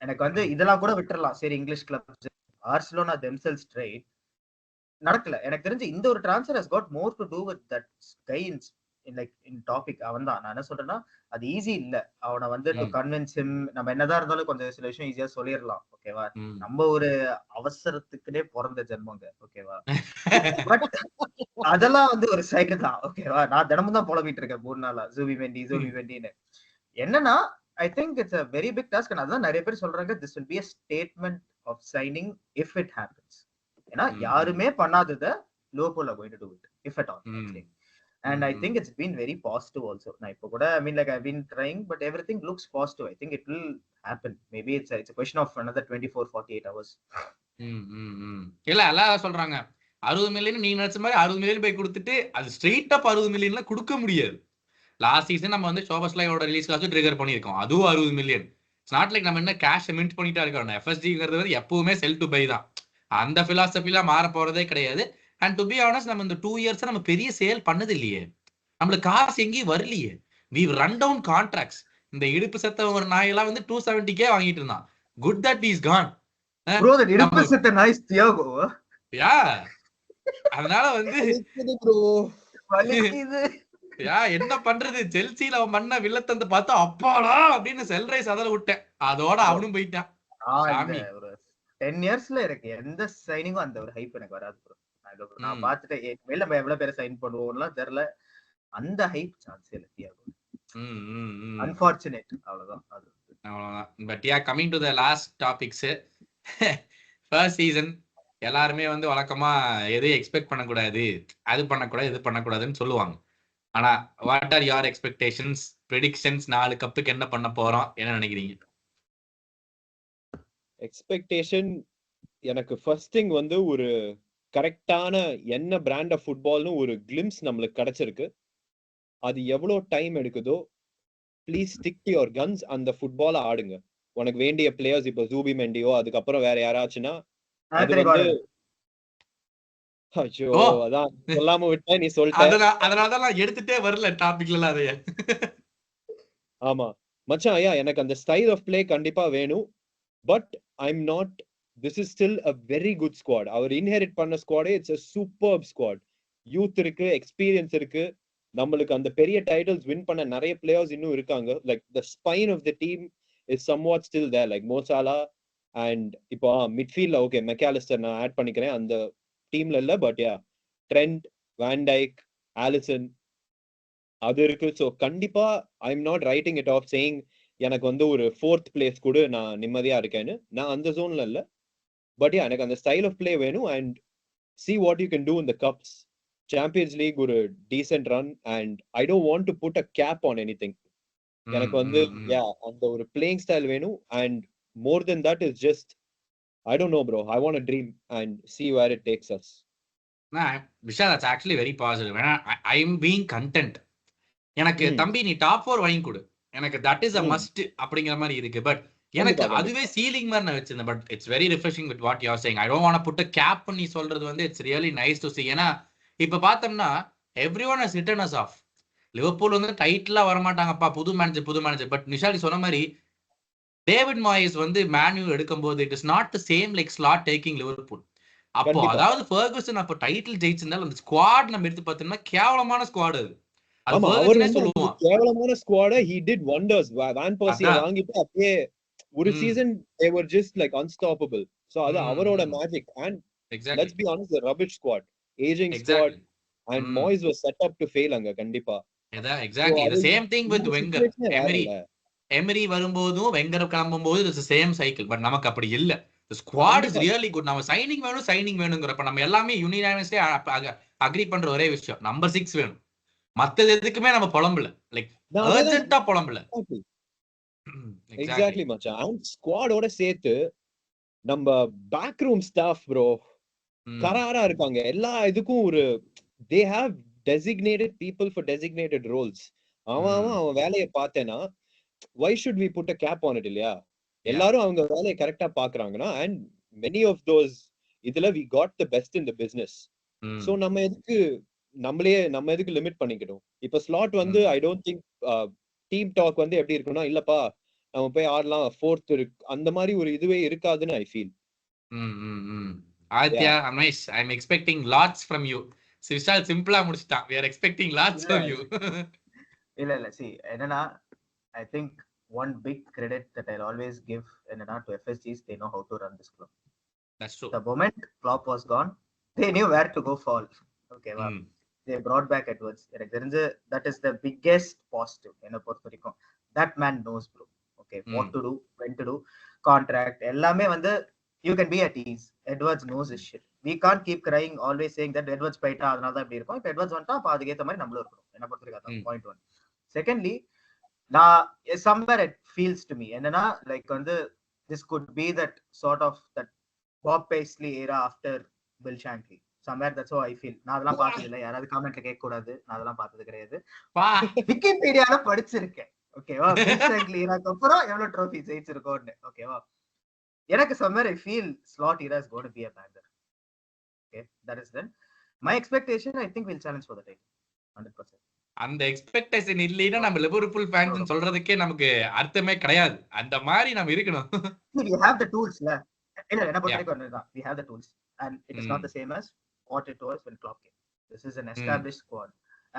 எனக்கு வந்து இதெல்லாம் கூட விட்டுறலாம், சரி English clubs. Barcelona themselves trade நடக்கல. எனக்கு தெரிஞ்சு இந்த ஒரு transfer has got more to do with that guy in topic. அவன் தான் நான் என்ன சொல்றேன்னா, அது ஈஸி இல்ல அவனை வந்து டு கன்வின்ஸ் ஹிம். நம்ம என்னதான் இருந்தாலும் கொஞ்சம் சில விஷயம் ஈஸியா சொல்லிடலாம், ஓகேவா? நம்ம ஒரு அவசரத்துக்குனே பிறந்த ஜென்மங்க, ஓகேவா? பட் அதெல்லாம் வந்து ஒரு சைடு தான், ஓகேவா? நான் தினமும் தான் புலம்பிட்டு இருக்கேன் 3 நாளா ஜூபிமெண்டின்னு. என்னன்னா I think it's a very big task. and அதான் நிறைய பேர் சொல்றாங்க this will be a statement of signing if it happens. ஏன்னா யாருமே பண்ணாததை Liverpool are going to do it if at all. And I think it's been very positive also. நான் இப்போ கூட I mean like I've been trying but everything looks positive. I think it will happen. Maybe it's a question of another 24-48 hours. இல்ல எல்லாம் சொல்றாங்க 60 மில்லியன் நீங்க நினைச்ச மாதிரி 60 மில்லியன் போய் கொடுத்துட்டு அது ஸ்ட்ரெயிட் அப் 60 மில்லியன்ல கொடுக்க முடியாது. லாஸ்ட் சீசன் நம்ம வந்து ஷோபஸ்லையோட ரிலீஸ் காசு ட்ரிகர் பண்ணியிருக்கோம், அதுவும் 60 மில்லியன். இட்ஸ் நாட் லைக் நம்ம என்ன கேஷ் மின்ட் பண்ணிட்டா இருக்கோம். எஃப்எஸ்டிங்கிறது வந்து எப்பவுமே செல் டு பை தான், அந்த பிலாசபில மாற போறதே கிடையாது. அண்ட் டு பி ஆனஸ்ட் நம்ம இந்த 2 இயர்ஸ் நம்ம பெரிய சேல் பண்ணது இல்லையே, நம்மளுக்கு காசு எங்கேயும் வரலையே. We run down contracts. இந்த இடுப்பு செத்த ஒரு நாயெல்லாம் வந்து 270K வாங்கிட்டு இருந்தான். Good that is gone. bro that இடுப்பு செத்த நாய் தியாகோ. யா அதனால வந்து bro வலிக்குது. யா என்ன பண்றது, செல்சில அவன் பண்ண வில்லத்தந்து பார்த்தா அப்பாடா அப்படின்னு செல்ரைஸ் அதல விட்டேன், அதோட அவனும் போயிட்டான். சாமி 10 இயர்ஸ்ல இருக்கு எந்த சைனிங்கும் அந்த ஒரு ஹைப் எனக்கு வராது bro. நான் பார்த்துட்டு மேல நம்ம எவ்வளவு பேரை சைன் பண்ணுவோம்லாம் தெரியல, அந்த ஹைப் சான்ஸ் இல்ல தியாகோ. அன்பார்ச்சுனேட், அவ்வளவுதான். But yeah coming to the last topics. First season எல்லாருமே வந்து வழக்கமா எதையும் எக்ஸ்பெக்ட் பண்ணக்கூடாது, அது பண்ணக்கூடாது இது பண்ணக்கூடாதுன்னு சொல்லுவாங்க. ஆனா what are your expectations, predictions? 4 கப்புக்கு என்ன பண்ண போறோம், என்ன நினைக்கிறீங்க? எக்ஸ்பெக்டேஷன் எனக்கு ஃபர்ஸ்ட் திங் வந்து ஒரு கரெக்டான என்ன பிராண்ட் ஆஃப் ஃபுட்பால்னு ஒரு கிளிம்ஸ் நம்மளுக்கு கிடைச்சிருக்கு. அது எவ்வளவு டைம் எடுக்குதோ please stick to your guns, அந்த ஃபுட்பாலை ஆடுங்க. உனக்கு வேண்டிய பிளேயர்ஸ் இப்போ ஜூபிமெண்டியோ அதுக்கப்புறம் வேற யாராச்சுன்னா அது வந்து ஐயோ அதான் சொல்லாம விட்ட நீ சொல்லிட்ட, அதனாலதான் நான் எடுத்துட்டே வரல டாபிக்ல அதைய. ஆமா மச்சான், ஐயா எனக்கு அந்த ஸ்டைல் ஆஃப் பிளே கண்டிப்பா வேணும். But I'm not, this is still a very good squad. அவர் இன்ஹெரிட் பண்ண ஸ்குவாடே it's a superb squad. Youth இருக்கு, எக்ஸ்பீரியன்ஸ் இருக்கு, நம்மளுக்கு அந்த பெரிய டைட்டில்ஸ் வின் பண்ண நிறைய பிளேயர்ஸ் இன்னும் இருக்காங்க. Like the spine of the team is somewhat still there, like Mo Salah. And இப்போ மிட்ஃபீல்ட்ல ஓகே மெக்காலிஸ்டர் நான் ஆட் பண்ணிக்கிறேன், அந்த டீம்ல இல்ல. But yeah Trent, Van Dijk, Alisson அது இருக்கு. ஸோ கண்டிப்பா I am not writing it off saying எனக்கு வந்து ஒரு 4th பிளேஸ் கூட நான் நிம்மதியா இருக்கேன்னு. நான் அந்த ஜோன்ல இல்ல. பட் யா எனக்கு அந்த ஸ்டைல் ஆஃப் பிளே வேணும். And see what you can do in the cups. Champions League ஒரு decent run and I don't want to put a cap on anything. எனக்கு வந்து யா அந்த ஒரு playing style வேணும். and more than that is just I don't know bro, I want to dream and see where it takes us. Vishal, that's actually very positive. I am being content. எனக்கு தம்பி நீ டாப் 4 வாங்கி கொடு, எனக்கு that is a must அப்படிங்கிற மாதிரி இருக்கு. பட் எனக்கு கண்டிப்பா, அதுவே சீலிங் மாதிரி நான் வச்சிருந்தேன். But it's very refreshing with what you are saying. I don't want to put a cap பண்ணி சொல்றது வந்து it's really nice to see. ஏன்னா இப்ப பார்த்தோம்னா everyone has written us off. Liverpool வந்து டைட்டிலா வரமாட்டாங்கப்பா, புது மேனேஜர். பட் நிஷாலி சொன்ன மாதிரி டேவிட் மாயஸ் வந்து மேன்யூ எடுக்கும்போது it is not the same like slot taking Liverpool. அப்போ கண்டிப்பா. அதாவது ஃபர்கூசன் அப்போ டைட்டில் ஜெயிச்சிருந்தாலும் அந்த ஸ்குவாட் நம்ம எடுத்து பார்த்தோம்னா கேவலமான ஸ்குவாட் அது. அது ஆமா, அவர் ஃபர்கூசனே வந்து அந்த சொல்லுவான். கேவலமான ஸ்குவாட he did wonders. வான் பர்சியை அதான். வாங்கிட்டு அப்படியே ஒரு season they were just like unstoppable. So அது அவரோட magic. And exactly let's be honest, the rubbish squad, aging squad, exactly and Moyes was set up to fail அங்க கண்டிப்பா. அதான் So எக்ஸாக்ட்லி த அது சேம் திங் வித் இந்த வெங்கர். situation வேற இல்ல. எமரி வரும்போதும் வெங்கர் கிளம்பும் போது இட்ஸ் சேம் சைக்கிள். பட் நமக்கு அப்படி இல்ல. The squad is really good. நம்ம சைனிங் வேணுங்கிறப்ப நம்ம எல்லாமே யூனினானிமஸ்லி அக்ரி பண்ற ஒரே விஷயம் நம்பர் 6 வேணும். மத்தது எதுக்குமே நம்ம புலம்பல, லைக் அர்ஜென்ட்டா புலம்பல. எக்ஸாக்ட்லி மச்சான். அண்ட் ஸ்குவாடோட சேர்த்து நம்ம பேக் ரூம் ஸ்டாஃப் ப்ரோ கராரா இருக்காங்க. எல்லா இதுக்கும் ஒரு they have designated people for designated roles. அவன் வேலையை பார்த்தேன்னா why should we put a cap on it இல்லையா? எல்லாரும் அவங்க வேலையை கரெக்டா பாக்குறாங்கன்னா and many of those இதுல we got the best in the business. So நம்ம எதுக்கு லிமிட் பண்ணிக்கிட்டோம்? இப்ப ஸ்லாட் வந்து I don't think team talk வந்து எப்படி இருக்குன்னா, இல்லப்பா நம்ம போய் ஆடலாம், ஃபோர்த் இருக்கு, அந்த மாதிரி ஒரு இதுவே இருக்காதுன்னு I feel. Adhya, I'm expecting lots from you. Vishal சிம்பிளா முடிச்சிட்டான். we are expecting lots from you. இல்ல see என்னன்னா I think one big credit that I'll always give என்னன்னா to FSG is they know how to run this club. That's true. The moment Klopp was gone, they knew where to go fall. Okay, wow. They brought back Edwards. That is the biggest positive என்ன பொறுத்த வரைக்கும். That man knows bro. Okay, what to do, when to do, contract எல்லாமே வந்து you can be at ease. Edwards knows his shit. We can't keep crying always saying that Edwards போயிட்டா அதனால தான் இப்படி இருக்கும். இப்ப Edwards வந்துட்டா அப்ப அதுக்கு ஏத்த மாதிரி நம்மளும் இருக்கணும். என்ன பொறுத்த வரைக்கும் point 1. Secondly, somewhere it feels to me என்னன்னா like வந்து this could be that sort of that Bob Paisley era after Bill Shankly. Somewhere that's how I feel. நான் அதெல்லாம் பார்த்தது இல்லை, யாராவது காமெண்ட்ல கேட்க கூடாது, நான் அதெல்லாம் பார்த்தது கிடையாது. விக்கிபீடியால படிச்சிருக்கேன். ஓகேவா? பில் ஷாங்க்லி eraக்கு அப்புறம் எவ்வளவு ட்ரோஃபி ஜெயிச்சிருக்கோம்னு. ஓகேவா? எனக்கு somewhere I feel slot era is going to be a banger. Okay, that is then my expectation. I think we'll challenge for the title 100%. அந்த எக்ஸ்பெக்டேஷன் இல்லைன்னா நம்ம லிவர்பூல் ஃபேன்ஸ் சொல்றதுக்கே நமக்கு அர்த்தமே கிடையாது. அந்த மாதிரி நம்ம இருக்கணும். we have the tools la இல்ல என்ன பொறுத்த வரைக்கும் அதுதான், we have the tools and it is not the same as what it was when Klopp came. This is an established squad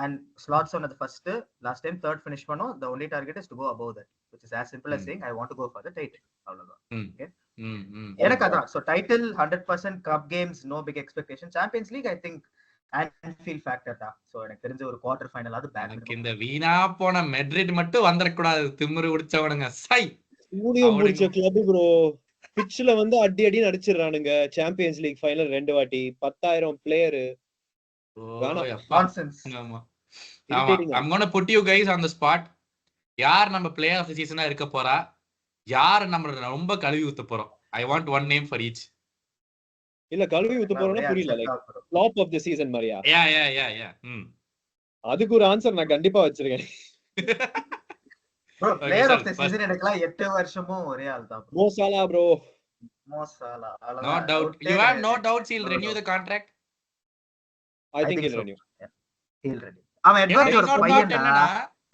and slots on the first last time third finish பண்ணோம். The only target is to go above that, which is as simple as saying I want to go for the title. அவ்வளவுதான். Okay, எனக்கு அதான். So title 100%, cup games no big expectation. Champions League I think Anfield factor தான். So எனக்கு தெரிஞ்ச ஒரு குவார்டர் ஃபைனல் அது பேக். எனக்கு இந்த வீணா போன மெட்ரிட் மட்டும் வந்தற கூடாது. திமிரு உடிச்சவனுங்க சை சூனியம் முடிச்ச கிளப் ப்ரோ. பிட்ச்ல வந்து அடி அடிச்சிரானுங்க. சாம்பியன்ஸ் லீக் ஃபைனல் 2 வாட்டி 10,000 பிளேயர். நான்சென்ஸ். ஆமா I'm going to put you guys on the spot. யார் நம்ம பிளேயர் ஆஃப் தி சீசனா இருக்க போறா? யார் நம்ம ரொம்ப கழுவி ஊத்த போறோம்? I want one name for each. இல்ல கழுவி ஊத்த போறோம்னா புரியல. Like flop of the season மாதிரியா? யா. அதுக்கு ஒரு ஆன்சர் நான் கண்டிப்பா வச்சிருக்கேன். bro player of the season எனக்குலாம் 8 வருஷமும் ஒரே ஆள் தான். மோ சாலா bro. மோ சாலா. No doubt. You have no doubts he'll renew the contract. I think he'll renew. He'll renew. அவன் எட்வர்ட்ஸ் ஒரு பையனா.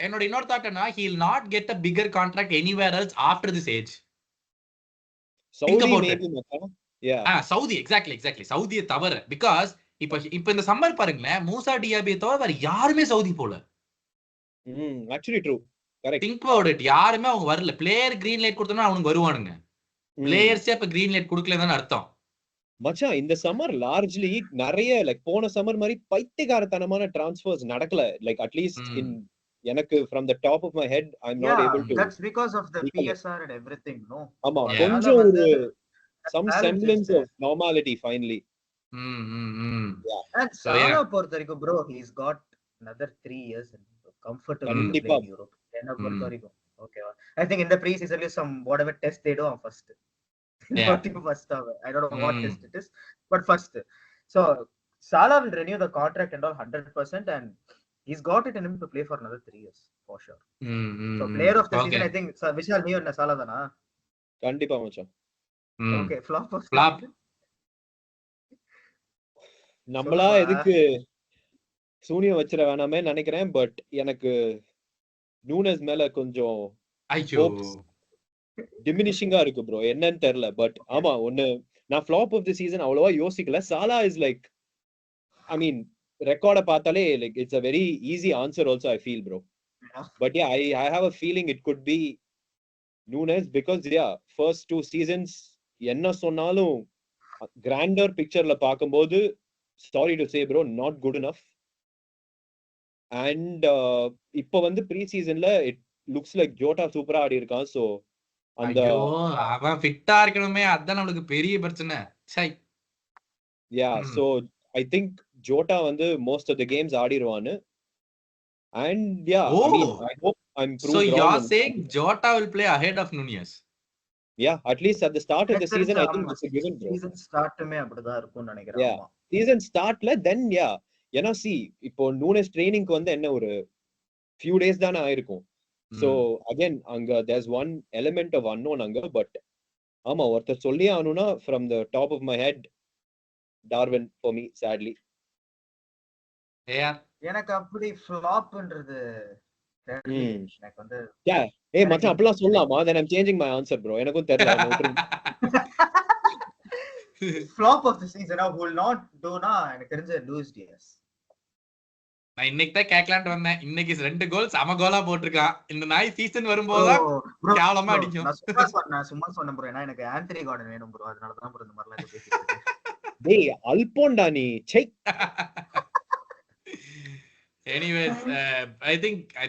என்னோட இன்னொரு தாட் என்ன, he'll not get a bigger contract anywhere else after this age. Saudi maybe மச்சான். சவுதி எக்ஸாக்ட்லி சவுதியை தவிர. பிகாஸ் இப்ப இந்த சம்மர் பாருங்களேன், மூசா டியாபியை தவிர வேற யாருமே சவுதி போல. Actually true. Correct. Think about it. யாருமே அவங்க வரல. பிளேயர் கிரீன் லைட் கொடுத்தா அவனுக்கு வருவானுங்க. பிளேயர்ஸே அப்ப கிரீன் லைட் கொடுக்கலன்னு அர்த்தம். மச்சான் இந்த சம்மர் லார்ஜ்லி நிறைய லைக் போன சம்மர் மாதிரி பைத்தியக்காரத்தனமான டிரான்ஸ்ஃபர்ஸ் நடக்கல. லைக் அட்லீஸ்ட் இன் எனக்கு from the top of my head I'm not able to. That's because of the PSR and everything, no? ஆமா, கொஞ்சம் ஒரு some semblance of normality finally. And Salah பொறுத்த வரைக்கும் bro, he's got another 3 years comfortably to play in Europe. என்ன பொறுத்த வரைக்கும் ஓகேவா? I think in the pre-season some whatever test they do first. First I don't know what test it is, but first. So Salah will renew the contract and all 100% and he's got it in him to play for another 3 years for sure. So player of the season I think Vishal, நீ என்ன Salah தானா? கண்டிப்பா மச்சான். ஓகே ஃப்ளாப் ஆஃப் ஃபிளாப் நம்மளா எதுக்கு சூனியம் வச்சிட வேணாமே நினைக்கிறேன். பட் எனக்கு நூனஸ் மேல கொஞ்சம் ஐயோ ஹோப்ஸ் டிமினிஷிங்கா இருக்கு ப்ரோ. என்னன்னு தெரியல. பட் ஆமா ஒன்னு நான் ஃபிளாப் ஆஃப் தி சீசன் அவ்வளவா யோசிக்கல. சாலா இஸ் லைக் ஐ மீன் ரெக்கார்டை பார்த்தாலே like it's a very easy answer also I feel bro. But yeah I have a feeling it could be நூனஸ் because yeah first 2 seasons என்ன சொன்னாலும் கிராண்டர் பிக்சர்ல பார்க்கும்போது sorry to say bro not good enough. And இப்போ வந்து ப்ரீ சீசன்ல இட் லுக்ஸ் லைக் ஜோட்டா சூப்பரா ஆடி இருக்கான். ஸோ அந்த ஐயோ அவன் ஃபிட்டா இருக்கணுமே, அதான் நம்மளுக்கு பெரிய பிரச்சனை. சை yeah so I think Jota வந்து மோஸ்ட் ஆஃப் த கேம்ஸ் ஆடிடுவான்னு. And yeah I mean I hope I am So proved you're wrong. saying Jota will play ahead of Nunez? Yeah at least at the start of the season I think it's a given bro. Season ஸ்டார்ட்மே அப்படிதான் இருக்கும்னு நினைக்கிறேன். யா சீசன் ஸ்டார்ட்ல தென் யா ஏன்னா சி இப்போ நூனஸ் ட்ரைனிங்க்கு வந்து என்ன ஒரு ஃபியூ டேஸ் தானே ஆயிருக்கும். ஸோ அகைன் அங்க there's one element of unknown அங்க. பட் ஆமா ஒருத்தர் சொல்லி ஆகணும்னா from the top of my head Darwin for me sadly. எனக்கு அப்படி ஃப்ளாப்ன்றது எனக்கு வந்து ஏய் மச்சான் அப்படிலாம் சொல்லலாமா? then I'm changing my answer bro. எனக்கும் தெரியல. Flop of the season who will not do na எனக்கு தெரிஞ்ச லூயிஸ் டியாஸ். நான் இன்னைக்கு தான் கேட்கலான்ட்டு வந்தேன். இன்னைக்கு 2 கோல் சம கோலா போட்டிருக்கான். இந்த நாய் சீசன் வரும்போது கேவலமா அடிக்கும். நான் சும்மா சொன்னேன் ப்ரோ. ஏன்னா எனக்கு ஆந்தனி கார்டன் வேணும் ப்ரோ. அதனால தான் ப்ரோ இந்த மாதிரிலாம் பேசிட்டு இருக்கேன். டேய் அல்போன்டா நீ சை. Anyways, I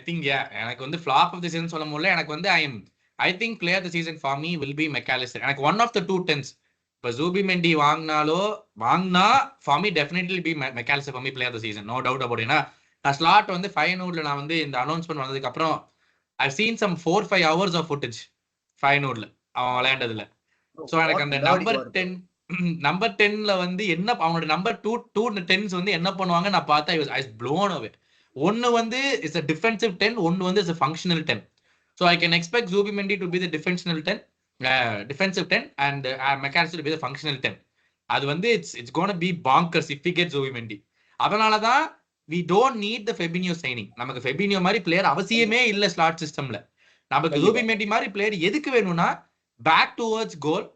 think yeah, எனக்கு வந்து flop of the season சொல்ல முடியல. எனக்கு வந்து I think player of the season for me will be McAllister. எனக்கு one of the 2 10s. இப்போ Zubimendi வாங்கினா for me definitely be McAllister for me player of the season. No doubt about it. ஏன்னா நான் ஸ்லாட் வந்து ஃபைனூட்ல நான் வந்து இந்த அனௌன்ஸ்மெண்ட் வந்ததுக்கு அப்புறம் I've seen some 4-5 hours of footage ஃபைனூட்ல அவன் விளையாண்டதுல. ஸோ எனக்கு அந்த நம்பர் 10ல வந்து என்ன அவனோட நம்பர் 2 10s வந்து என்ன பண்ணுவாங்க நான் பார்த்தா I was blown away. ஒன்னு வந்து இஸ் a defensive 10, ஒன்னு வந்து is a functional 10. So I can expect Zubimendi to be the defensive 10 and McAllister to be the functional 10. அது வந்து it's going to be bonkers if we get Zubimendi. அதனால தான் we don't need the Fabinho signing. நமக்கு Fabinho மாதிரி பிளேயர் அவசியமே இல்ல ஸ்லாட் சிஸ்டம்ல. நமக்கு Zubimendi மாதிரி பிளேயர் எதுக்கு வேணும்னா பேக் டுவர்ட்ஸ் கோல்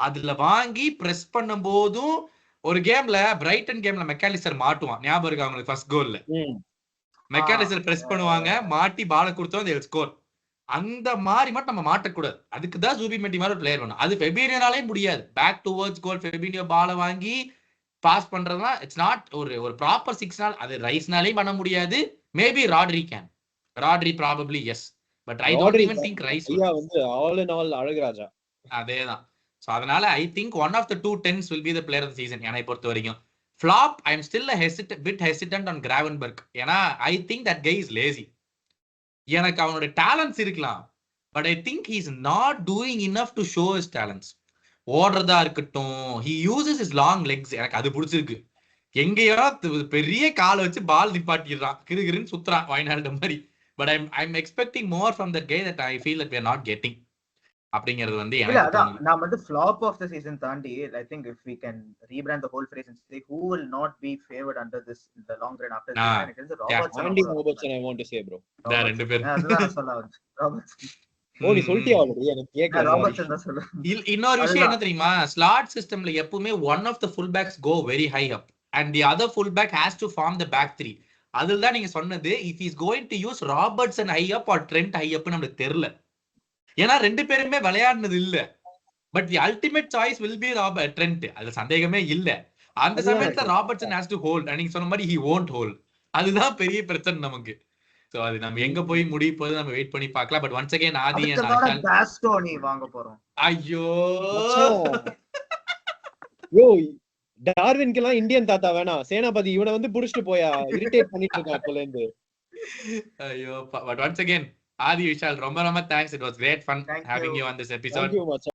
அதுல வாங்கி பிரஸ் பண்ணும் போதும் ஒரு கேம்ல பிரைட்டன் கேம்ல மெக்காலிஸ்டர் மாட்டுவான். ஞாபகம் இருக்கு அவங்களுக்கு ஃபர்ஸ்ட் கோல்ல மெக்காலிஸ்டர் பிரஸ் பண்ணுவாங்க, மாட்டி பால கொடுத்தோம் they will score. அந்த மாதிரி மட்டும் நம்ம மாட்டக்கூடாது. அதுக்கு தான் Zubimendi மாதிரி ஒரு பிளேயர் வேணும். அது ஃபெபினியோனாலே முடியாது. பேக் டுவர்ட்ஸ் கோல் ஃபெபினியோ பால வாங்கி பாஸ் பண்றதுனா இட்ஸ் நாட் ஒரு ப்ராப்பர் 6 நாள். அது ரைஸ்னாலே பண்ண முடியாது. Maybe Rodri can. Rodri probably yes. But I don't even think Rice வந்து ஆல் இன் ஆல் அழகுராஜா. அதேதான். So அதனால I think one of the 2 10s will be the player of the season. என்னை பொறுத்த வரைக்கும் flop I am still a bit hesitant on Gravenberch. ஏன்னா I think that guy is lazy. எனக்கு அவனோட டேலண்ட்ஸ் இருக்கலாம், but I think he is not doing enough to show his talents. ஓடுறதா இருக்கட்டும், he uses his long legs. எனக்கு அது பிடிச்சிருக்கு. எங்கேயோ பெரிய காலை வச்சு பால் நிப்பாட்டிடுறான், கிருகிருன்னு சுத்துறான் வயநாடு மாதிரி. But I'm expecting more from that guy that I feel that we are not getting. அப்படிங்கிறது வந்து நான் வந்து ஃப்ளாப் ஆஃப் தி சீசன் தாண்டி I think if we can rebrand the whole phrase and say who will not be favored under this in the long run after this, எனக்கு தெரிஞ்ச Robertson I want to say bro. ரெண்டு பேர் அதுதான் சொல்ல வந்து ராபர்ட்சன். ஓ நீ சொல்லிட்டியா ஆல்ரெடி? எனக்கு கேக்கல. ராபர்ட்சன் தான் சொல்ல. இன்னொரு விஷயம் என்ன தெரியுமா, ஸ்லாட் சிஸ்டம்ல எப்பவுமே one of the fullbacks go very high up and the other fullback has to form the back three. அதுதான் நீங்க சொன்னது if he is going to use Robertson high up or Trent high up நமக்கு தெரியல. ஏன்னா 2 பேருமே விளையாடுனது இல்ல. But the ultimate choice will be trend. அது சந்தேகமே இல்ல. அந்த சமயத்துல ராபர்ட்சன் ஹேஸ் டு ஹோல்ட். நீங்க சொன்ன மாதிரி he won't hold. அதுதான் பெரிய பிரச்சனை நமக்கு. சோ அது நம்ம எங்க போய் முடிய போகுது நம்ம வெயிட் பண்ணி பார்க்கலாம். பட் ஒன்ஸ் அகைன் ஆதி பாஸ்டோனி வாங்க போறோம். ஐயோ யோ டார்வின்க்கெல்லாம் இந்தியன் தாத்தா வேணாம், சேனாபதி இவனை வந்து புடிச்சிட்டு போயா, இரிட்டேட் பண்ணிட்டு இருக்கான் அப்பல இருந்து. ஐயோ but once again Adi Vishal, ரொம்ப ரொம்ப thanks. It was great fun having you on this episode. Thank you much.